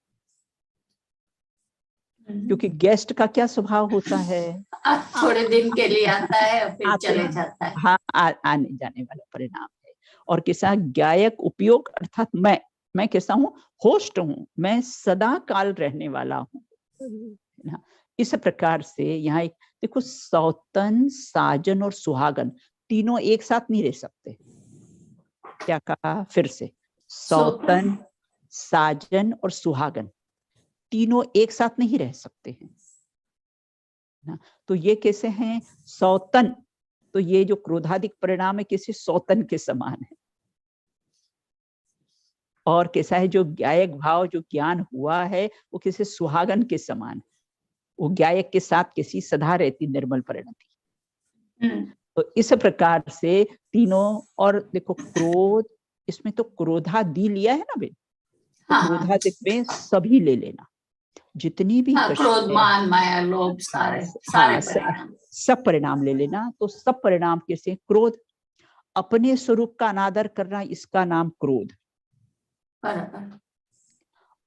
क्योंकि गेस्ट का क्या स्वभाव होता है, थोड़े दिन के लिए आता है और फिर चले जाता है, हाँ, आने जाने वाला परिणाम है। और कैसा गायक उपयोग, अर्थात मैं कैसा हूं, होस्ट हूं, मैं सदा काल रहने वाला हूं। इस प्रकार से यहाँ एक देखो, सौतन, साजन और सुहागन तीनों एक साथ नहीं रह सकते। क्या कहा फिर से, सौतन, साजन और सुहागन तीनों एक साथ नहीं रह सकते हैं ना। तो ये कैसे हैं, सौतन, तो ये जो क्रोधादिक परिणाम है किसी सौतन के समान है, और कैसा है, जो गायक भाव जो ज्ञान हुआ है वो किसी सुहागन के समान, वो गायक के साथ किसी सदा रहती निर्मल परिणति। तो इस प्रकार से तीनों, और देखो क्रोध, इसमें तो क्रोधादि लिया है ना बे, तो क्रोधादिक में सभी ले लेना, जितनी भी क्रोध, मान, माया, लोभ, सारे सब परिणाम ले लेना। तो सब परिणाम कैसे, क्रोध, अपने स्वरूप का अनादर करना, इसका नाम क्रोध,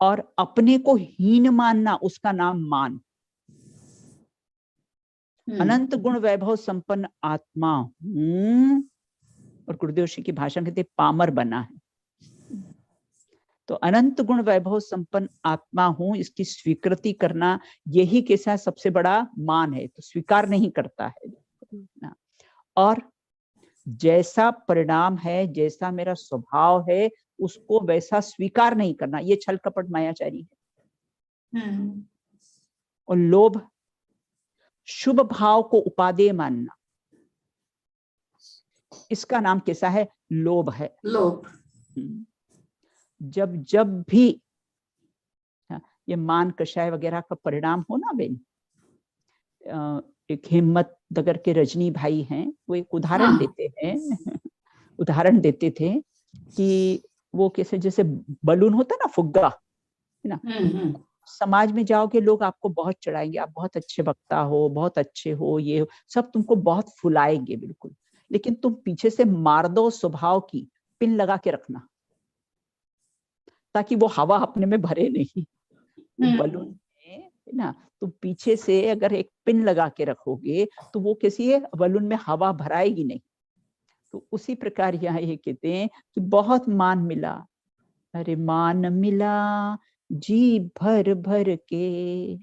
और अपने को हीन मानना, उसका नाम मान। अनंत गुण वैभव संपन्न आत्मा हूं, और गुरुदेव श्री की भाषा कहते पामर बना है, तो अनंत गुण वैभव संपन्न आत्मा हूं, इसकी स्वीकृति करना यही के साथ सबसे बड़ा मान है, तो स्वीकार नहीं करता है। और जैसा परिणाम है, जैसा मेरा स्वभाव है, उसको वैसा स्वीकार नहीं करना, ये छल कपट मायाचारी है। और लोभ, शुभ भाव को उपादेय मानना, इसका नाम कैसा है? लोभ है। लोभ। जब जब भी ये मान कषाय वगैरह का परिणाम हो ना बेन, एक हिम्मत नगर के रजनी भाई हैं, वो एक उदाहरण देते हैं उदाहरण देते थे कि वो कैसे, जैसे बलून होता ना, फुग्गा है ना, समाज में जाओगे लोग आपको बहुत चढ़ाएंगे, आप बहुत अच्छे वक्ता हो, बहुत अच्छे हो, ये हो, सब तुमको बहुत फुलाएंगे बिल्कुल, लेकिन तुम पीछे से मार दो स्वभाव की, पिन लगा के रखना, ताकि वो हवा अपने में भरे नहीं। वो बलून में है ना, तुम पीछे से अगर एक पिन लगा के रखोगे तो वो किसी बलून में हवा भराएगी नहीं। तो उसी प्रकार यहाँ ये कहते हैं कि बहुत मान मिला, अरे मान मिला जी भर भर के,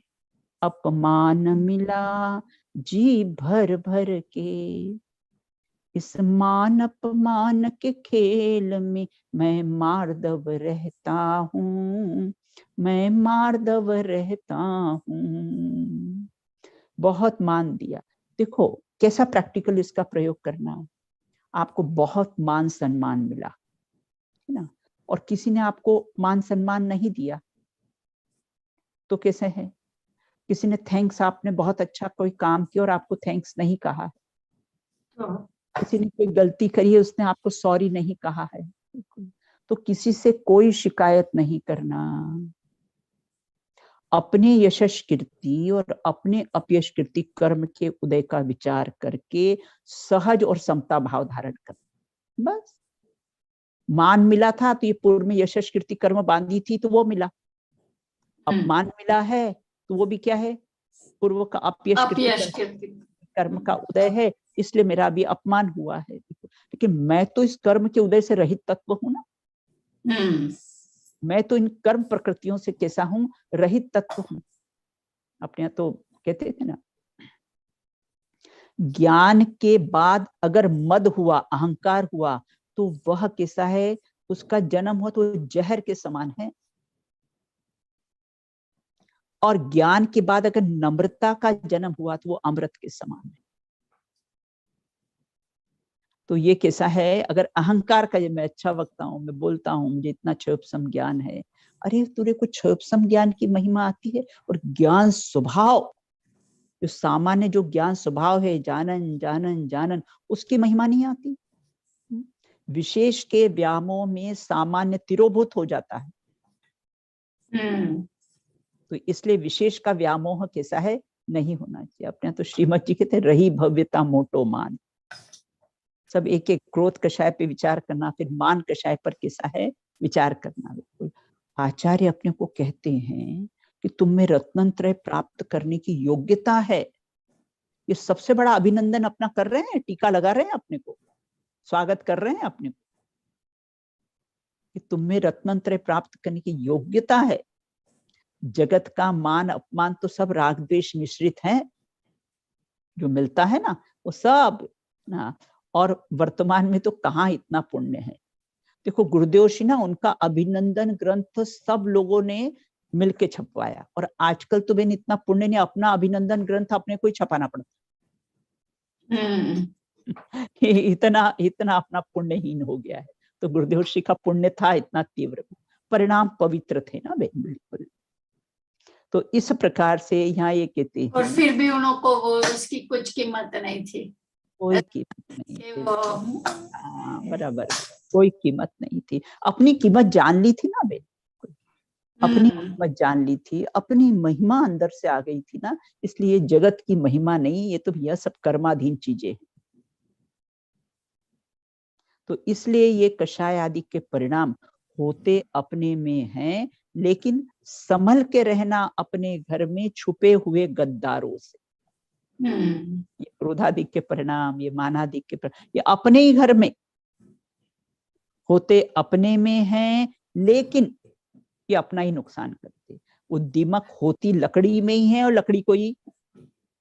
अपमान मिला जी भर भर के, इस मान अपमान के खेल में मैं मार्दव रहता हूँ, मैं मार्दव रहता हूँ। बहुत मान दिया। देखो कैसा प्रैक्टिकल इसका प्रयोग करना है। आपको बहुत मान सम्मान मिला है ना, और किसी ने आपको मान सम्मान नहीं दिया तो कैसे है? किसी ने थैंक्स, आपने बहुत अच्छा कोई काम किया और आपको थैंक्स नहीं कहा है। किसी ने कोई गलती करी है, उसने आपको सॉरी नहीं कहा है। तो किसी से कोई शिकायत नहीं करना। अपने यशस कीर्ति और अपने अपयश कीर्ति कर्म के उदय का विचार करके सहज और समता भाव धारण कर। बस मान मिला था तो ये पूर्व में यशस कीर्ति कर्म बांधी थी तो वो मिला, अपमान मिला है तो वो भी क्या है? पूर्व का अपयश कीर्ति कर्म का उदय है, इसलिए मेरा भी अपमान हुआ है। लेकिन मैं तो इस कर्म के उदय से रहित तत्व हूं ना, मैं तो इन कर्म प्रकृतियों से कैसा हूं? रहित तत्व हूं। अपने तो कहते थे ना, ज्ञान के बाद अगर मद हुआ, अहंकार हुआ, तो वह कैसा है? उसका जन्म हो तो जहर के समान है। और ज्ञान के बाद अगर नम्रता का जन्म हुआ तो वो अमृत के समान है। तो ये कैसा है? अगर अहंकार का, मैं अच्छा वक्ता हूं, मैं बोलता हूं, मुझे इतना क्षोभसम ज्ञान है, अरे तुझे कुछ क्षोभसम ज्ञान की महिमा आती है? और ज्ञान स्वभाव, जो सामान्य जो ज्ञान स्वभाव है, जानन जानन जानन, उसकी महिमा नहीं आती। विशेष के व्यामोह में सामान्य तिरोभूत हो जाता है। तो इसलिए विशेष का व्यामोह कैसा है? नहीं होना चाहिए। अपने तो श्रीमद जी कहते रही भव्यता मोटो मान। सब एक एक क्रोध कषाय पे विचार करना, फिर मान कषाय पर कैसा है विचार करना। बिल्कुल आचार्य अपने को कहते हैं कि तुम में रत्नत्रय प्राप्त करने की योग्यता है। ये सबसे बड़ा अभिनंदन अपना कर रहे हैं, टीका लगा रहे हैं अपने को, स्वागत कर रहे हैं अपने को कि तुम में रत्नत्रय प्राप्त करने की योग्यता है। जगत का मान अपमान तो सब राग द्वेष मिश्रित है, जो मिलता है ना वो सब ना। और वर्तमान में तो कहाँ इतना पुण्य है। देखो गुरुदेव जी ना, उनका अभिनंदन ग्रंथ सब लोगों ने मिलके छपवाया, और आजकल तो बेन इतना पुण्य नहीं, अपना अभिनंदन ग्रंथ अपने को ही छपाना पड़ता। इतना इतना अपना पुण्यहीन हो गया है। तो गुरुदेव जी का पुण्य था इतना तीव्र, परिणाम पवित्र थे ना बेन, बिल्कुल। तो इस प्रकार से यहाँ ये कहते हैं, और फिर भी उनको वो उसकी कुछ कीमत नहीं थी, कोई कीमत नहीं थी। बराबर, कोई कीमत नहीं थी। अपनी कीमत जान ली थी ना बेन, अपनी कीमत जान ली थी, अपनी महिमा अंदर से आ गई थी ना, इसलिए जगत की महिमा नहीं, ये तो यह सब कर्माधीन चीजें हैं। तो इसलिए ये कषाय आदि के परिणाम होते अपने में हैं, लेकिन संभल के रहना अपने घर में छुपे हुए गद्दारों से। ये क्रोधादि के परिणाम, ये मानादि के परिणाम, ये अपने ही घर में होते अपने में हैं, लेकिन ये अपना ही नुकसान करते। वो दीमक होती लकड़ी में ही है और लकड़ी को ही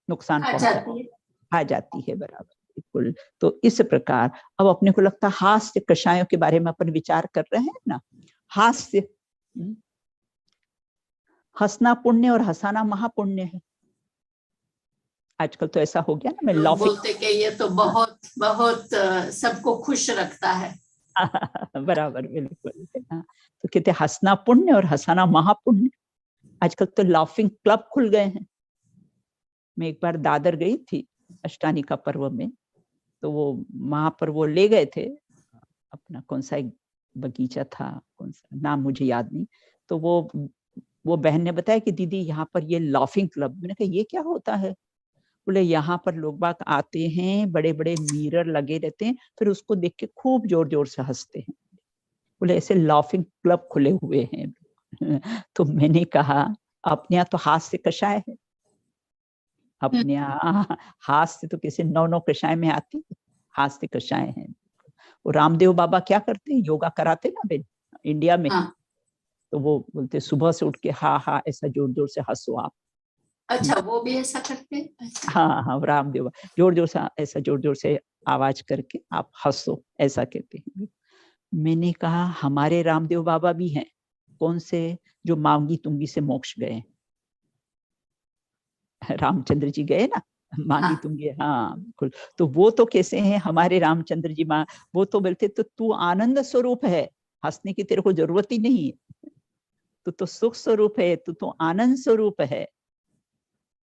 नुकसान आ जाती है बराबर, बिल्कुल। तो इस प्रकार अब अपने को लगता है हास्य कषायों के बारे में अपन विचार कर रहे हैं ना। हास्य, हंसना पुण्य और हंसाना महापुण्य है। आजकल तो ऐसा हो गया ना, मैं लोग बोलते कि ये तो बहुत बहुत सबको खुश रखता है। बराबर, बिल्कुल। तो कहते हंसना पुण्य और हंसाना महापुण्य। आजकल तो लाफिंग क्लब खुल गए हैं। मैं एक बार दादर गई थी अष्टानी का पर्व में, तो वो वहां पर वो ले गए थे अपना, कौन सा एक बगीचा था, कौन सा नाम मुझे याद नहीं। तो वो बहन ने बताया कि दीदी यहाँ पर ये लाफिंग क्लब। मैंने कहा ये क्या होता है? बोले यहाँ पर लोग बाग आते हैं, बड़े बड़े मिरर लगे रहते हैं, फिर उसको देख के खूब जोर जोर से हंसते हैं। बोले ऐसे लाफिंग क्लब खुले हुए हैं। तो मैंने कहा अपने यहाँ तो हास्य कषाय है, अपने यहाँ हास्य तो किसी 9 कषाय में आती है, हास्य कषाय है। वो रामदेव बाबा क्या करते हैं, योगा कराते ना बेन इंडिया में। हाँ। तो वो बोलते सुबह से उठ के हा हा ऐसा जोर जोर से हंसो आप। अच्छा, वो भी ऐसा करते हैं? हाँ हाँ, रामदेव जोर जोर से ऐसा जोर जोर से आवाज करके आप हंसो, ऐसा कहते हैं। मैंने कहा हमारे रामदेव बाबा भी हैं। कौन से? जो मांगी तुंगी से मोक्ष गए, रामचंद्र जी गए ना मांगी तुंगी। हाँ बिल्कुल। तो वो तो कैसे हैं हमारे रामचंद्र जी? माँ वो तो बोलते तो तू आनंद स्वरूप है, हंसने की तेरे को जरूरत ही नहीं है, तू तो सुख स्वरूप है, तू तो आनंद स्वरूप है।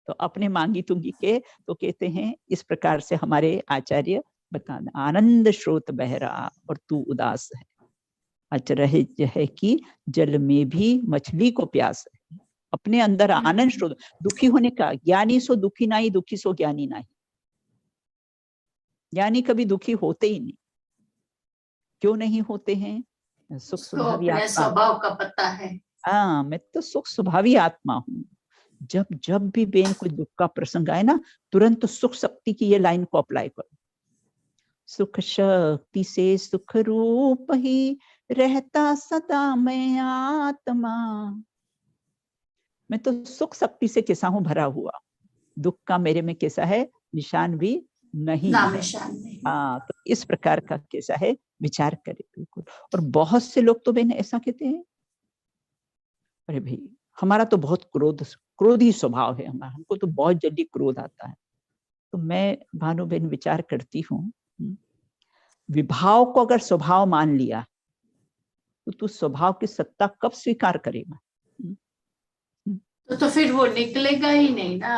तो अपने मांगी तुंगी के तो कहते हैं इस प्रकार से हमारे आचार्य बताना, आनंद स्रोत बह रहा और तू उदास है, अचरज है कि जल में भी मछली को प्यास है। अपने अंदर आनंद स्रोत, दुखी होने का, ज्ञानी सो दुखी नहीं, दुखी सो ज्ञानी नहीं। ज्ञानी कभी दुखी होते ही नहीं। क्यों नहीं होते हैं? सुख स्वभावी अपने आत्मा। स्वभाव का पता है। हाँ, मैं तो सुख स्वभावी आत्मा हूँ। जब जब भी बेन कोई दुख का प्रसंग आए ना, तुरंत सुख शक्ति की ये लाइन को अप्लाई करो। सुख शक्ति से सुख रूप ही रहता सदा मैं आत्मा। मैं तो सुख शक्ति से कैसा हूं भरा हुआ, दुख का मेरे में कैसा है निशान भी नहीं नाम है। निशान नहीं। हाँ, तो इस प्रकार का कैसा है विचार करे बिल्कुल। और बहुत से लोग तो बहन ऐसा कहते हैं, अरे भाई हमारा तो बहुत क्रोधी स्वभाव है हमारा, हमको तो बहुत जल्दी क्रोध आता है। तो मैं भानु बहन विचार करती हूँ, विभाव को अगर स्वभाव मान लिया तो तू स्वभाव की सत्ता कब स्वीकार करेगा? तो फिर वो निकलेगा ही नहीं ना।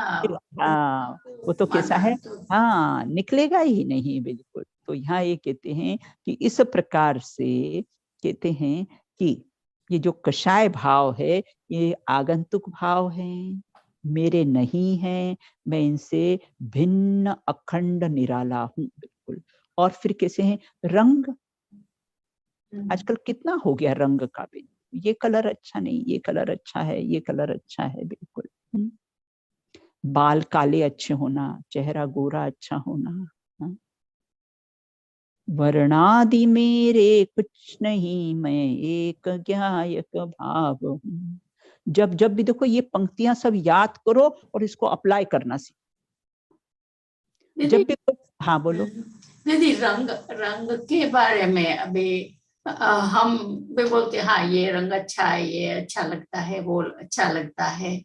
हाँ, वो तो कैसा है, हाँ निकलेगा ही नहीं बिल्कुल। तो यहाँ ये कहते हैं कि इस प्रकार से कहते हैं कि ये जो कषाय भाव है ये आगंतुक भाव है, मेरे नहीं है, मैं इनसे भिन्न अखंड निराला हूँ बिल्कुल। और फिर कैसे हैं रंग, आजकल कितना हो गया रंग का भी, ये कलर अच्छा नहीं, ये कलर अच्छा है, ये कलर अच्छा है बिल्कुल। बाल काले अच्छे होना, चेहरा गोरा अच्छा होना, वर्णादि मेरे कुछ नहीं, मैं एक ज्ञायक भाव हूँ। जब जब भी देखो ये पंक्तियां सब याद करो और इसको अप्लाई करना सीखो। जब भी, हाँ बोलो दीदी। रंग रंग के बारे में अभी हम भी बोलते हाँ ये रंग अच्छा है, ये अच्छा लगता है, वो अच्छा लगता है।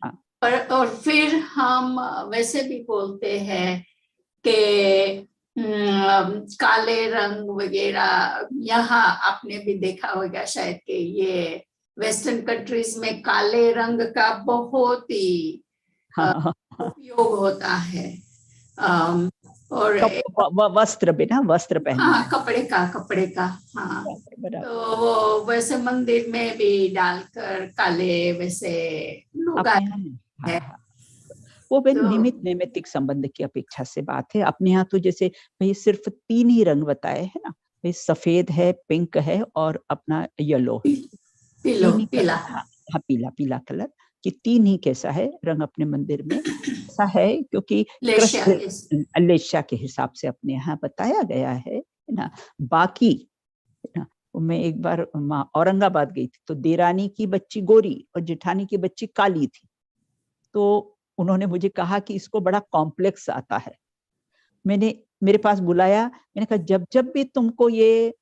हाँ। और फिर हम वैसे भी बोलते हैं कि काले रंग वगैरह, यहाँ आपने भी देखा होगा शायद कि ये वेस्टर्न कंट्रीज में काले रंग का बहुत ही उपयोग होता है। और वस्त्र बिना वस्त्र पहनने हाँ, कपड़े का हाँ। बराबर। तो वो वैसे मंदिर में भी डालकर काले वैसे लोग अपने आते यहाँ हैं। हाँ, वो भी तो निमित्त नैमित्तिक संबंध की अपेक्षा से बात है। अपने यहाँ तो जैसे भाई सिर्फ 3 ही रंग बताए हैं ना, भाई सफेद है, पिंक है और अपना येलो है। तीन ही पीला। हाँ, हाँ पीला, पीला कलर कि 3 ही कैसा है रंग अपने मंदिर में ऐसा है, क्योंकि लेशिया के हिसाब से अपने यहाँ बताया गया है ना। बाकी मैं एक बार औरंगाबाद गई थी, तो देरानी की बच्ची गोरी और जेठानी की बच्ची काली थी। तो उन्होंने मुझे कहा कि इसको बड़ा कॉम्प्लेक्स आता है। मेरे पास बुलाया, मैंने कहा जब जब भी तुमको ये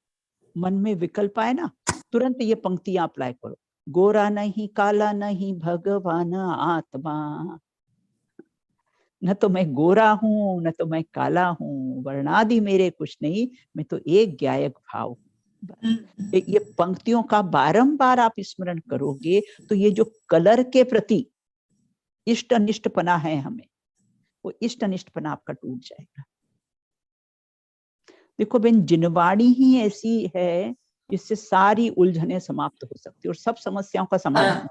मन में विकल्प आए ना, तुरंत ये पंक्तियां अप्लाई करो। गोरा नहीं काला नहीं भगवान आत्मा, न तो मैं गोरा हूं न तो मैं काला हूं, वर्णादि मेरे कुछ नहीं, मैं तो एक ज्ञायक भाव। ये पंक्तियों का बारंबार आप स्मरण करोगे तो ये जो कलर के प्रति इष्ट अनिष्टपना है हमें, वो इष्ट अनिष्टपना आपका टूट जाएगा। देखो बहन, जिनवाणी ही ऐसी है जिससे सारी उलझने समाप्त हो सकती है और सब समस्याओं का समाधान।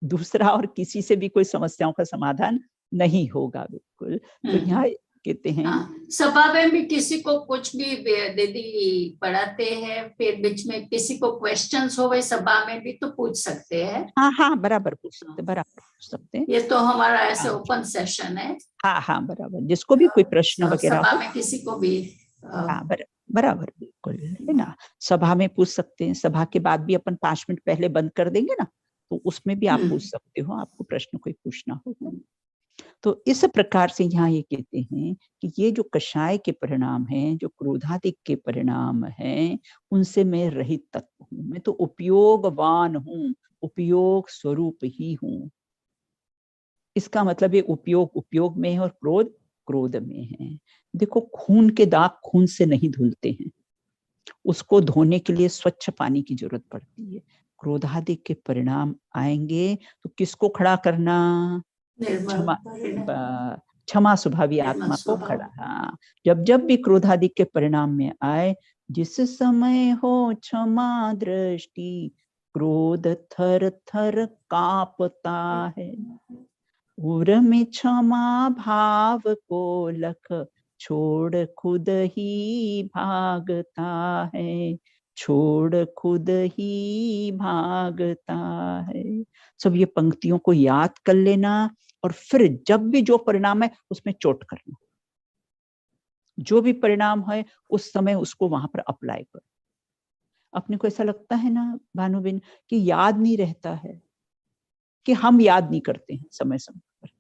दूसरा और किसी से भी कोई समस्याओं का समाधान नहीं होगा बिल्कुल। तो यहाँ कहते हैं सभा में भी किसी को कुछ भी दीदी पढ़ाते हैं, फिर बीच में किसी को क्वेश्चंस हो गए सभा में भी तो पूछ सकते हैं। हाँ हाँ, बराबर पूछ सकते, बराबर पूछ सकते हैं। ये तो हमारा ऐसे ओपन सेशन है। हाँ हाँ, बराबर, जिसको भी कोई प्रश्न वगैरह सभा में किसी को भी हाँ बराबर बिल्कुल है ना, सभा में पूछ सकते हैं। सभा के बाद भी अपन 5 मिनट पहले बंद कर देंगे ना, तो उसमें भी आप पूछ सकते हो, आपको प्रश्न कोई पूछना हो। तो इस प्रकार से यहाँ ये कहते हैं कि ये जो कषाय के परिणाम हैं, जो क्रोधादिक के परिणाम हैं, उनसे मैं रहित तत्व हूँ। मैं तो उपयोगवान हूँ, उपयोग स्वरूप ही हूँ। इसका मतलब ये उपयोग उपयोग में है और क्रोध क्रोध में है। देखो, खून के दाग खून से नहीं धुलते हैं, उसको धोने के लिए स्वच्छ पानी की जरूरत पड़ती है। क्रोधादिक के परिणाम आएंगे तो किसको खड़ा करना? क्षमा स्वभावी आत्मा को खड़ा। हाँ, जब जब भी क्रोधादिक के परिणाम में आए, जिस समय हो क्षमा दृष्टि, क्रोध थर थर कांपता है। उर में क्षमा भाव को लख, छोड़ खुद ही भागता है, छोड़ खुद ही भागता है। सब ये पंक्तियों को याद कर लेना और फिर जब भी जो परिणाम है उसमें चोट करना। जो भी परिणाम है उस समय उसको वहां पर अप्लाई करो। अपने को ऐसा लगता है ना भानुबेन कि याद नहीं रहता है, कि हम याद नहीं करते हैं समय समय पर।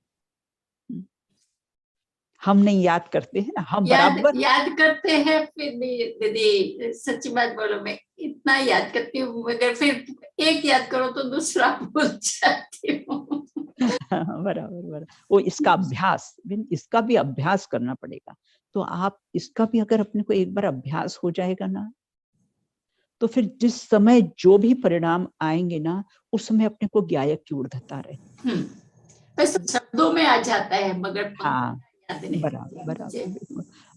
हम नहीं याद करते हैं ना, हम बराबर याद करते हैं। फिर भी दीदी सच्ची बात बोलो, मैं इतना याद करती हूँ मगर फिर एक याद करो तो दूसरा भूल जाती हूँ। बराबर। वो इसका अभ्यास, इसका भी अभ्यास करना पड़ेगा। तो आप इसका भी अगर अपने को एक बार अभ्यास हो जाएगा ना, तो फिर जिस समय जो भी परिणाम आएंगे ना, उस समय अपने को ज्ञायक की ऊर्ध्वता रहे। वैसे शब्दों में आ जाता है मगर हाँ, बराबर।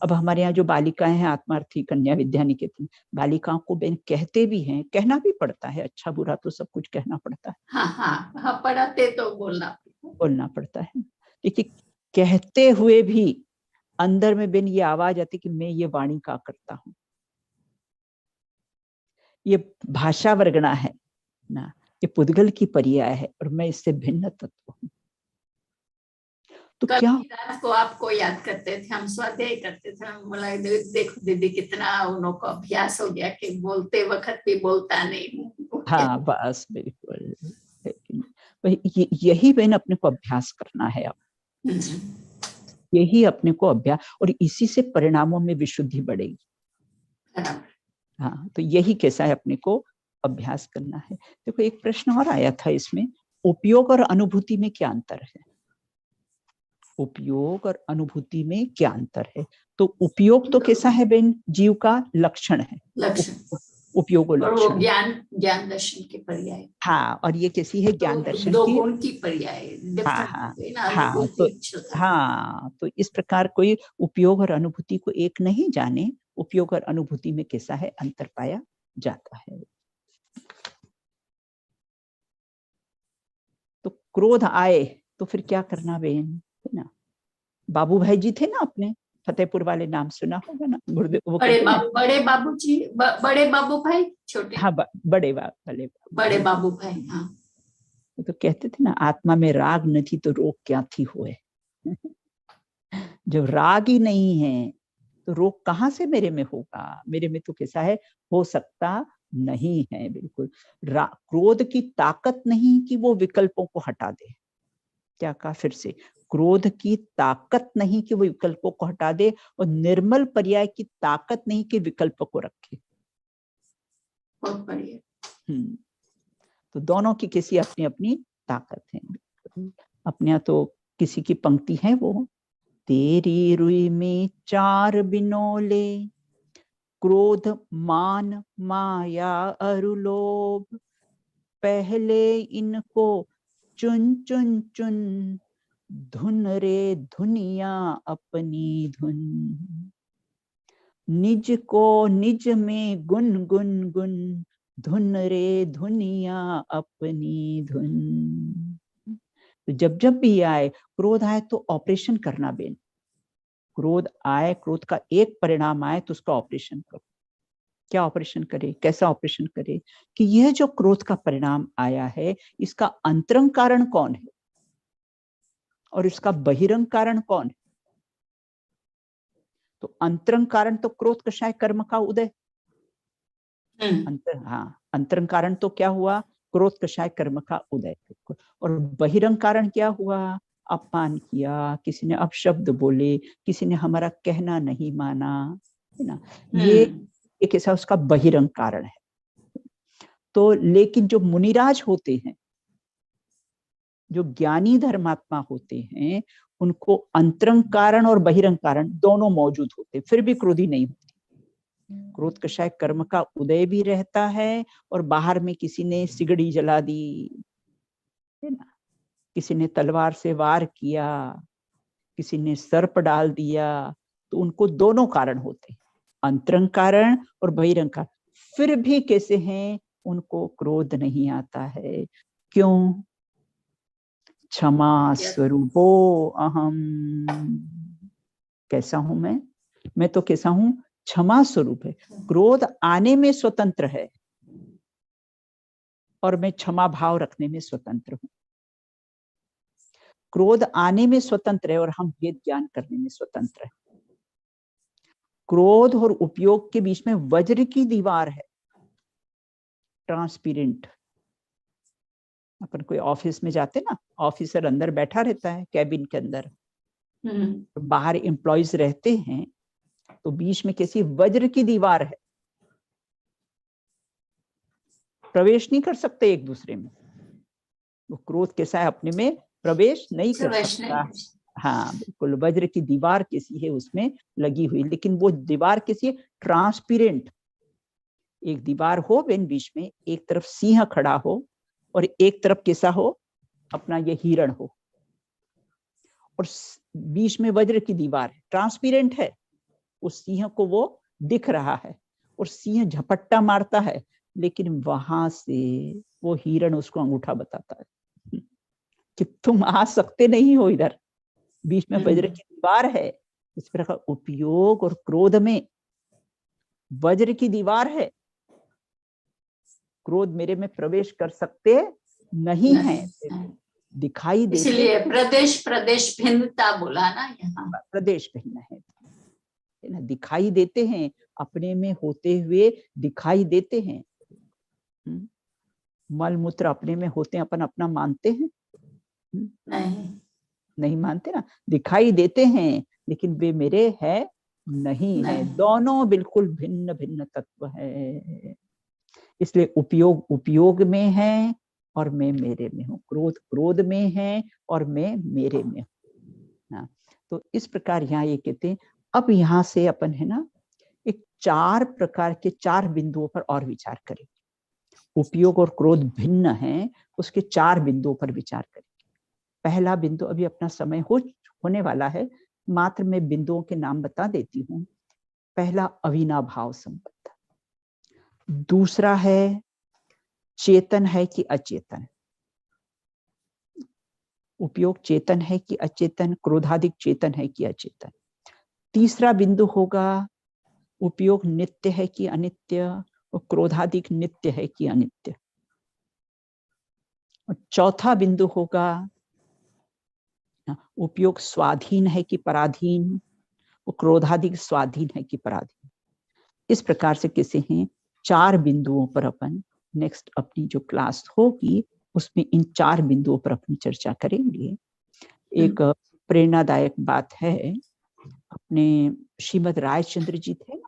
अब हमारे यहाँ जो बालिकाएं हैं, आत्मार्थी कन्या विद्या निकेतन, बालिकाओं को बहन कहते भी हैं, कहना भी पड़ता है, अच्छा बुरा तो सब कुछ कहना पड़ता है। हाँ, पढ़ाते तो बोलना पड़ता है। लेकिन कहते हुए भी अंदर में बहन ये आवाज आती कि मैं ये वाणी का करता हूँ, ये भाषा वर्गणा है ना, ये पुद्गल की पर्याय है और मैं इससे भिन्न तत्व हूँ। तो क्या रात को आपको याद करते थे, हम स्वाध्याय करते थे, हम बोला देखो दीदी कितना उनको अभ्यास हो गया कि बोलते वक्त भी बोलता नहीं। हाँ बस बिल्कुल, यही बहन अपने को अभ्यास करना है। अब यही अपने को अभ्यास, और इसी से परिणामों में विशुद्धि बढ़ेगी। हाँ, तो यही कैसा है, अपने को अभ्यास करना है। देखो एक प्रश्न और आया था इसमें, उपयोग और अनुभूति में क्या अंतर है? उपयोग और अनुभूति में क्या अंतर है? तो उपयोग तो कैसा है बेन, जीव का लक्षण है, उपयोग और लक्षण, ज्ञान दर्शन के पर्याय। हाँ, और ये कैसी है, ज्ञान दर्शन दो गुण की पर्याय। तो इस प्रकार कोई उपयोग और अनुभूति को एक नहीं जाने, उपयोग और अनुभूति में कैसा है, अंतर पाया जाता है। तो क्रोध आए तो फिर क्या करना बेन, है ना। बाबू भाई जी थे ना अपने फतेहपुर वाले, नाम सुना होगा ना, गुरुदेव। बड़े बाबू जी, बड़े बाबू भाई, छोटे, हाँ बड़े बाबू भाई। हाँ, तो कहते थे ना, आत्मा में राग नहीं तो रोग क्या थी होए। जब राग ही नहीं है तो रोग कहाँ से मेरे में होगा? मेरे में तो कैसा है, हो सकता नहीं है बिल्कुल। क्रोध की ताकत नहीं कि वो विकल्पों को हटा दे। क्या कहा फिर से? क्रोध की ताकत नहीं कि वो विकल्पों को हटा दे, और निर्मल पर्याय की ताकत नहीं कि विकल्प को रखे। बहुत बढ़िया। तो दोनों की किसी अपनी अपनी ताकत है। अपने यहाँ तो किसी की पंक्ति है वो, तेरी रुई में 4 बिनोले, क्रोध मान माया अरु लोभ, पहले इनको चुन चुन चुन, धुन रे धुनिया अपनी धुन, निज को निज में गुन गुन गुन, धुन रे धुनिया अपनी धुन। तो जब भी आए क्रोध आए तो ऑपरेशन करना बेन। क्रोध आए, क्रोध का एक परिणाम आए तो उसका ऑपरेशन करो। क्या ऑपरेशन करे, कैसा ऑपरेशन करे? कि यह जो क्रोध का परिणाम आया है, इसका अंतरंग कारण कौन है और इसका बहिरंग कारण कौन है? तो अंतरंग कारण तो क्रोध कषाय कर्म का उदय। अंतरंग कारण तो क्या हुआ? क्रोध कषाय कर्म का उदय। और बहिरंग कारण क्या हुआ? अपमान किया, किसी ने अपशब्द बोले, किसी ने हमारा कहना नहीं माना, है ना? ये एक ऐसा उसका बहिरंग कारण है। तो लेकिन जो मुनिराज होते हैं, जो ज्ञानी धर्मात्मा होते हैं, उनको अंतरंग कारण और बहिरंग कारण दोनों मौजूद होते, फिर भी क्रोधी नहीं होते। क्रोध कषाय कर्म का उदय भी रहता है, और बाहर में किसी ने सिगड़ी जला दी, है ना, किसी ने तलवार से वार किया, किसी ने सर्प डाल दिया, तो उनको दोनों कारण होते, अंतरंग कारण और बहिरंग कारण। फिर भी कैसे हैं, उनको क्रोध नहीं आता है। क्यों? क्षमा स्वरूपो अहम। कैसा हूं मैं? मैं तो कैसा हूं? क्षमा स्वरूप है। क्रोध आने में स्वतंत्र है और मैं क्षमा भाव रखने में स्वतंत्र हूं। क्रोध आने में स्वतंत्र है और हम भेद ज्ञान करने में स्वतंत्र है। क्रोध और उपयोग के बीच में वज्र की दीवार है, ट्रांसपेरेंट। अपन कोई ऑफिस में जाते ना, ऑफिसर अंदर बैठा रहता है कैबिन के अंदर, तो बाहर एम्प्लॉइज रहते हैं, तो बीच में कैसी वज्र की दीवार है, प्रवेश नहीं कर सकते एक दूसरे में। वो क्रोध कैसा है, अपने में प्रवेश नहीं कर सकता। हाँ बिल्कुल, वज्र की दीवार कैसी है उसमें लगी हुई, लेकिन वो दीवार कैसी है? ट्रांसपेरेंट। एक दीवार हो बेन, बीच में एक तरफ सिंह खड़ा हो और एक तरफ कैसा हो, अपना ये हिरण हो, और बीच में वज्र की दीवार है, ट्रांसपेरेंट है। उस सिंह को वो दिख रहा है और सिंह झपट्टा मारता है, लेकिन वहां से वो हिरण उसको अंगूठा बताता है कि तुम आ सकते नहीं हो इधर, बीच में वज्र की दीवार है। इस प्रकार उपयोग और क्रोध में वज्र की दीवार है, क्रोध मेरे में प्रवेश कर सकते नहीं है, दिखाई देते। इसलिए प्रदेश प्रदेश भिन्नता बोला ना, यहाँ प्रदेश भिन्न है ना, दिखाई देते हैं, अपने में होते हुए दिखाई देते हैं। मल मूत्र अपने में होते हैं, अपन अपना मानते हैं? नहीं मानते ना, दिखाई देते हैं, लेकिन वे मेरे है नहीं है। दोनों बिल्कुल भिन्न भिन्न तत्व है। इसलिए उपयोग उपयोग में है और मैं मेरे में हूँ, क्रोध क्रोध में है और मैं मेरे में हूँ। तो इस प्रकार यहाँ ये कहते हैं। अब यहाँ से अपन है ना, एक 4 प्रकार के 4 बिंदुओं पर और विचार करें। उपयोग और क्रोध भिन्न है, उसके 4 बिंदुओं पर विचार करें। पहला बिंदु, अभी अपना समय होने वाला है, मात्र मैं बिंदुओं के नाम बता देती हूँ। पहला अविनाभाव संबंध, दूसरा है चेतन है कि अचेतन। उपयोग चेतन है कि अचेतन, क्रोधादिक चेतन है कि अचेतन। तीसरा बिंदु होगा उपयोग नित्य है कि अनित्य, और क्रोधादिक नित्य है कि अनित्य। और चौथा बिंदु होगा उपयोग स्वाधीन है कि पराधीन, वो क्रोधादि स्वाधीन है कि पराधीन। इस प्रकार से किसी हैं 4 बिंदुओं पर अपन नेक्स्ट अपनी जो क्लास होगी उसमें इन 4 बिंदुओं पर अपनी चर्चा करेंगे। एक प्रेरणादायक बात है, अपने श्रीमद रायचंद्र जी थे,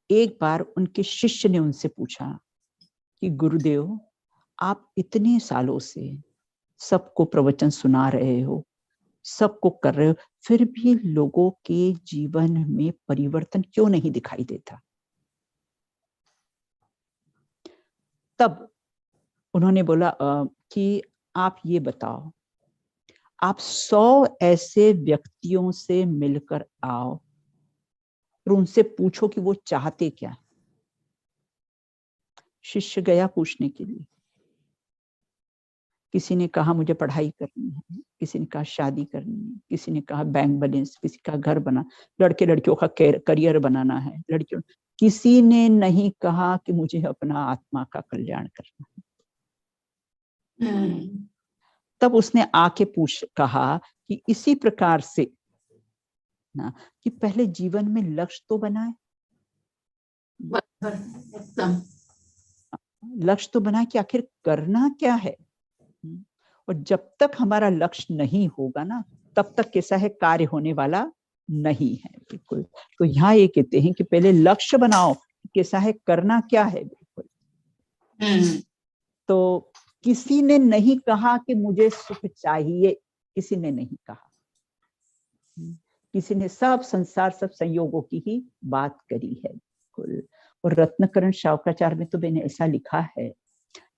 एक बार उनके शिष्य ने उनसे पूछा कि गुरुदेव, आप इतने सालों से सबको प्रवचन सुना रहे हो, सबको कर रहे हो, फिर भी लोगों के जीवन में परिवर्तन क्यों नहीं दिखाई देता? तब उन्होंने बोला कि आप ये बताओ, आप 100 ऐसे व्यक्तियों से मिलकर आओ और उनसे पूछो कि वो चाहते क्या है। शिष्य गया पूछने के लिए। किसी ने कहा मुझे पढ़ाई करनी है, किसी ने कहा शादी करनी है, किसी ने कहा बैंक बैलेंस, किसी का घर बना, लड़के लड़कियों का करियर बनाना है, लड़कियों, किसी ने नहीं कहा कि मुझे अपना आत्मा का कल्याण करना है। तब उसने आके कहा कि इसी प्रकार से ना, कि पहले जीवन में लक्ष्य तो बनाए, लक्ष्य तो बनाए कि आखिर करना क्या है। और जब तक हमारा लक्ष्य नहीं होगा ना, तब तक कैसा है, कार्य होने वाला नहीं है। बिल्कुल। तो यहाँ ये कहते हैं कि पहले लक्ष्य बनाओ, कैसा है, करना क्या है। बिल्कुल। तो किसी ने नहीं कहा कि मुझे सुख चाहिए, किसी ने नहीं कहा, किसी ने सब संसार सब संयोगों की ही बात करी है। बिल्कुल। और रत्नकरण शावकाचार्य में तो मैंने ऐसा लिखा है,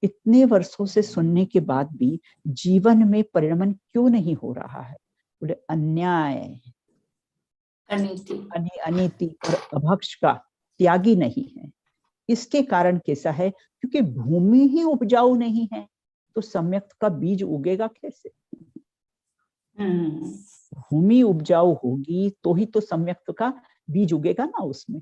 इतने वर्षों से सुनने के बाद भी जीवन में परिणमन क्यों नहीं हो रहा है? बोले अन्याय, अनीति और अभक्ष का त्यागी नहीं है। इसके कारण कैसा है, क्योंकि भूमि ही उपजाऊ नहीं है, तो सम्यक का बीज उगेगा कैसे? भूमि उपजाऊ होगी तो ही तो सम्यक का बीज उगेगा ना उसमें।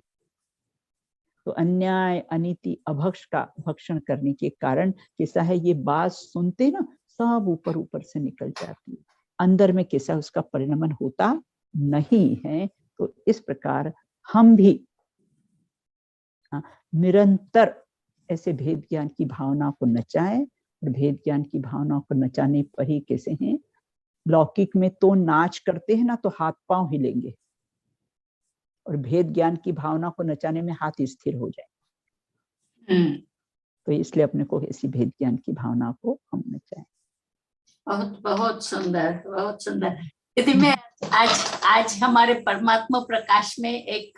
तो अन्याय, अनीति, अभक्ष का भक्षण करने के कारण कैसा है, ये बात सुनते ना सब ऊपर ऊपर से निकल जाती है, अंदर में कैसा उसका परिणमन होता नहीं है। तो इस प्रकार हम भी निरंतर ऐसे भेद ज्ञान की भावना को नचाएं, और भेद ज्ञान की भावना को नचाने पर ही कैसे हैं, लौकिक में तो नाच करते हैं ना तो हाथ पांव हिलेंगे, और भेद ज्ञान की भावना को नचाने में हाथ स्थिर हो जाए। तो इसलिए अपने को ऐसी भेद ज्ञान की भावना को हम नचाएं। बहुत बहुत सुंदर, बहुत सुंदर। यदि मैं आज हमारे परमात्मा प्रकाश में एक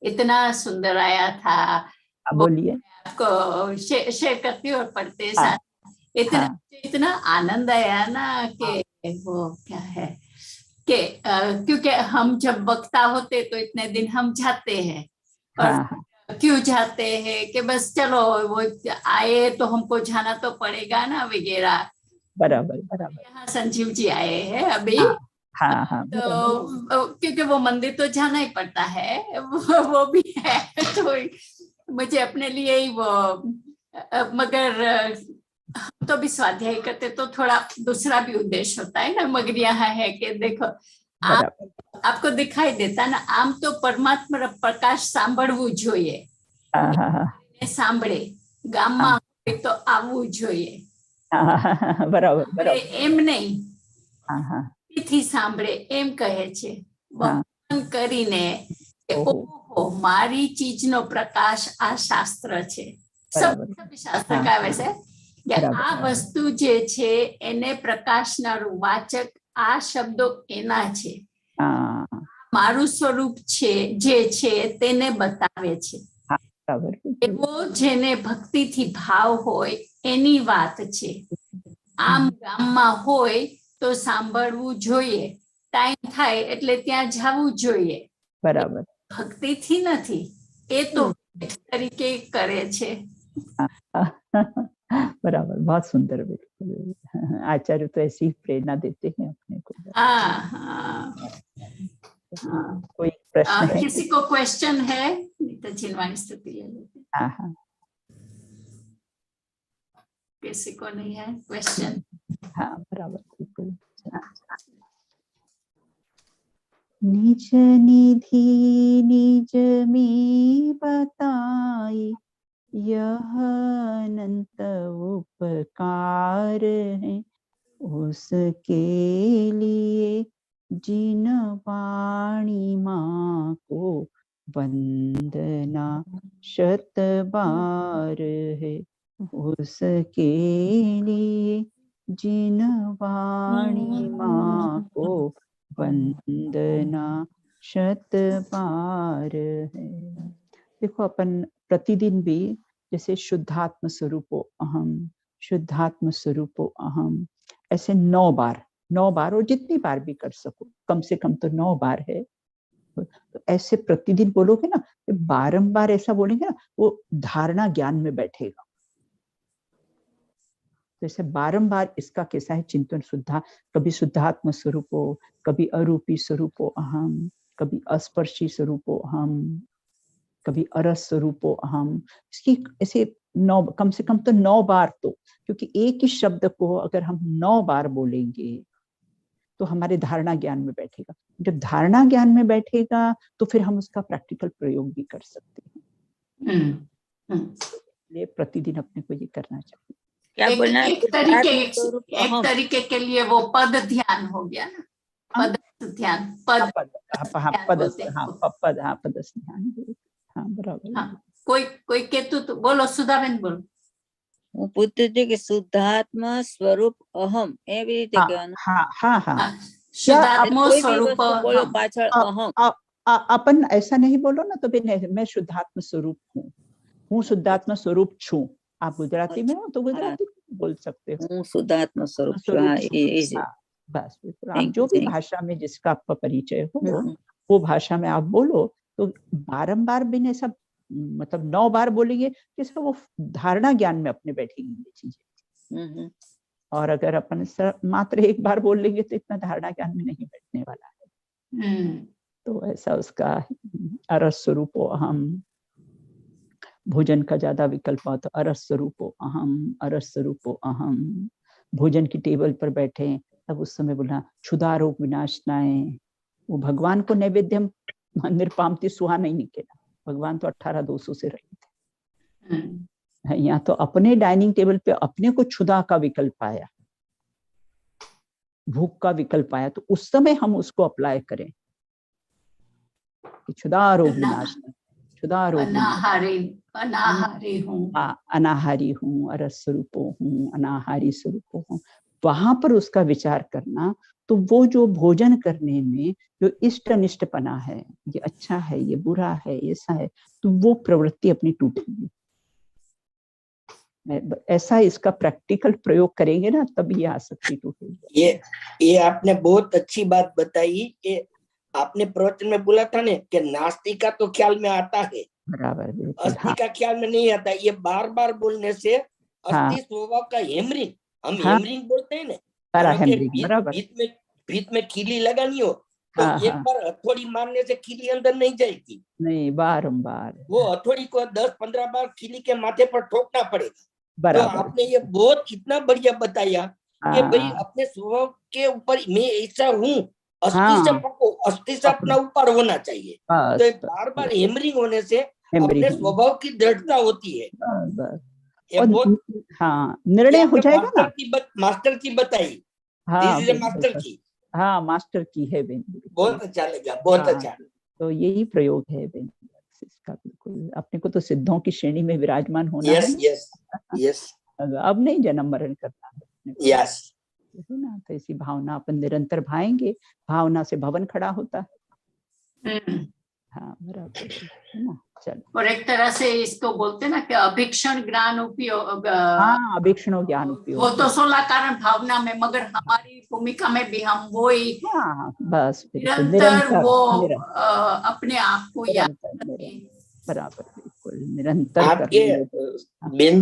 इतना सुंदर आया था, बोलिए। आपको शेयर करती हूँ और पढ़ते साथ इतना आनंद आया ना कि वो क्या है कि क्योंकि हम जब वक्ता होते तो इतने दिन हम जाते हैं, और क्यों जाते हैं कि बस चलो वो आए तो हमको जाना तो पड़ेगा ना वगैरह। बराबर बराबर। यहाँ संजीव जी आए हैं अभी। तो क्योंकि वो मंदिर तो जाना ही पड़ता है, वो भी है, तो मुझे अपने लिए ही वो, मगर तो भी स्वाध्याय करते तो थोड़ा दूसरा भी उद्देश्य होता है ना, मगर यहाँ है कि देखो आपको दिखाई देता ना, आम तो परमात्मा प्रकाश सांभळવું જોઈએ, સાંભળે ગામમાં હોય તો આવવું જોઈએ, બરાબર બરાબર, એમ નહીં થી સાંભળે એમ કહે છે, વહન કરીને ઓહો મારી ચીજનો પ્રકાશ આ શાસ્ત્ર છે, શાસ્ત્ર કહેવાય છે કે આ વસ્તુ જે છે એને પ્રકાશના વાચક આ શબ્દો એના છે, મારું સ્વરૂપ છે જે છે તેને બતાવે છે, એવો જેને ભક્તિથી ભાવ હોય એની વાત છે, આમ ગામમાં હોય તો સાંભળવું જોઈએ, ટાઈમ થાય એટલે ત્યાં જવું જોઈએ, બરાબર, ભક્તિથી નથી, એ તો તરીકે કરે છે। बराबर, बहुत सुंदर। बिल्कुल, आचार्य तो ऐसी ही प्रेरणा देते हैं अपने को। कोई प्रश्न है? किसी को क्वेश्चन है? तो जिनवानी स्तुति ले लेते। किसी को नहीं है क्वेश्चन? हाँ बराबर, बिल्कुल। निज निधि निज में बताई, यह अनंत उपकार है उसके लिए जिन वाणी माँ को वंदना शत बार है, उसके लिए जिन वाणी माँ को वंदना शत बार है। देखो अपन प्रतिदिन भी जैसे शुद्धात्म स्वरूपो अहम, शुद्धात्म स्वरूपो अहम, ऐसे 9 बार और जितनी बार भी कर सको, कम से कम तो 9 बार है, तो ऐसे प्रतिदिन बोलोगे ना, बारंबार ऐसा बोलेंगे ना, वो धारणा ज्ञान में बैठेगा। जैसे बारंबार इसका कैसा है चिंतन, कभी शुद्धात्म स्वरूपो, कभी अरूपी स्वरूपो अहम, कभी अस्पर्शी स्वरूपो अहम, कभी अरस स्वरूपो अहम। इसकी ऐसे 9, कम से कम तो 9 बार, तो क्योंकि एक ही शब्द को अगर हम 9 बार बोलेंगे तो हमारे धारणा ज्ञान में बैठेगा। जब धारणा ज्ञान में बैठेगा तो फिर हम उसका प्रैक्टिकल प्रयोग भी कर सकते हैं। ये प्रतिदिन अपने को ये करना चाहिए। क्या बोलना, एक तरीके के लिए वो पद ध्यान हो गया ना, पद ध्यान, पदस्थ ध्यान, हाँ बराबर। हाँ, कोई केतु तो बोलो, सुधाबेन बोलो। હું પૂછતી હતી કે શુદ્ધાત્મા સ્વરૂપ અહમ એવી રીતે કહેવાનું. हाँ, शुद्धात्म કોઈ બી स्वरूप વસ્તુ બોલો પાછળ અહમ. अपन ऐसा नहीं बोलो ना, तो भी नहीं, मैं शुद्धात्म स्वरूप हूँ शुद्धात्म स्वरूप छू। आप गुजराती में हो तो गुजराती बोल सकते हो, હું શુદ્ધાત્મા સ્વરૂપ છું. હા, એ बस आप जो भी भाषा में जिसका आपका परिचय हो वो भाषा में आप बोलो। तो बारंबार भी ऐसा, मतलब 9 बार बोलेंगे जिसका वो धारणा ज्ञान में अपने बैठेगी ये चीजें। और अगर अपन मात्र एक बार बोल लेंगे तो इतना धारणा ज्ञान में नहीं बैठने वाला है। तो ऐसा उसका अरस स्वरूपो अहम, भोजन का ज्यादा विकल्प हो तो अरस स्वरूपो अहम, अरस स्वरूपो अहम। भोजन की टेबल पर बैठे तब उस समय बोला क्षुधा रोग विनाशनाए। वो भगवान को नैवेद्य निर्पामती सुहा नहीं निकला, भगवान तो 18-200 से रहे थे। यहाँ तो अपने डाइनिंग टेबल पे अपने को क्षुधा का विकल्प आया, भूख का विकल्प आया, तो उस समय हम उसको अप्लाई करें कि क्षुधा रोग विनाशनाए, क्षुधा रोग अनाहारी हूँ, अनाहारी हूँ, अरस स्वरूपो हूँ, अनाहारी स्वरूपो हूँ। वहां पर उसका विचार करना, तो वो जो भोजन करने में जो इष्ट अनिष्टपना है, ये अच्छा है, ये बुरा है, ऐसा है, तो वो प्रवृत्ति अपनी टूटेगी। ऐसा इसका प्रैक्टिकल प्रयोग करेंगे ना, तब ये आसक्ति टूटेगी। ये आपने बहुत अच्छी बात बताई कि आपने प्रवचन में बोला था ने कि नास्तिक का तो ख्याल में आता है, बराबर, अस्थि का ख्याल में नहीं आता। ये बार बार बोलने से अस्थि स्वभाव का हेमरिंग, हम हेमरिंग बोलते हैं ना, भीत में खीली लगानी हो तो एक बार हथौड़ी मारने से खीली अंदर नहीं जाएगी, नहीं, बारंबार वो हथौड़ी को 10-15 बार खीली के माथे पर ठोकना पड़ेगा। तो आपने ये बहुत इतना बढ़िया बताया कि भाई अपने स्वभाव के ऊपर मैं ऐसा हूँ, अस्थि से पको, अस्थि से अपना ऊपर होना चाहिए। तो बार बार हेमरिंग होने से अपने स्वभाव की दृढ़ता होती है। ये बहुत निर्णय हो जाएगा ना, मास्टर की बताई, मास्टर की, हाँ मास्टर की है बेन, बहुत अच्छा लगा, बहुत अच्छा। तो यही प्रयोग है बेन इसका, बिल्कुल अपने को तो सिद्धों की श्रेणी में विराजमान होना है। यस अब नहीं जन्म मरण करना है। यस, ना, तो ऐसी भावना अपन निरंतर भाएंगे, भावना से भवन खड़ा होता है। हाँ बराबर है ना। चलो, और एक तरह से इसको बोलते ना कि अभीक्षण ज्ञान उपयोग, अभीक्षण ज्ञान उपयोग, वो तो 16 कारण भावना में, मगर हमारी भूमिका में भी हम वो ही बस निरंतर वो अपने आप को याद बराबर, बिल्कुल निरंतर आपके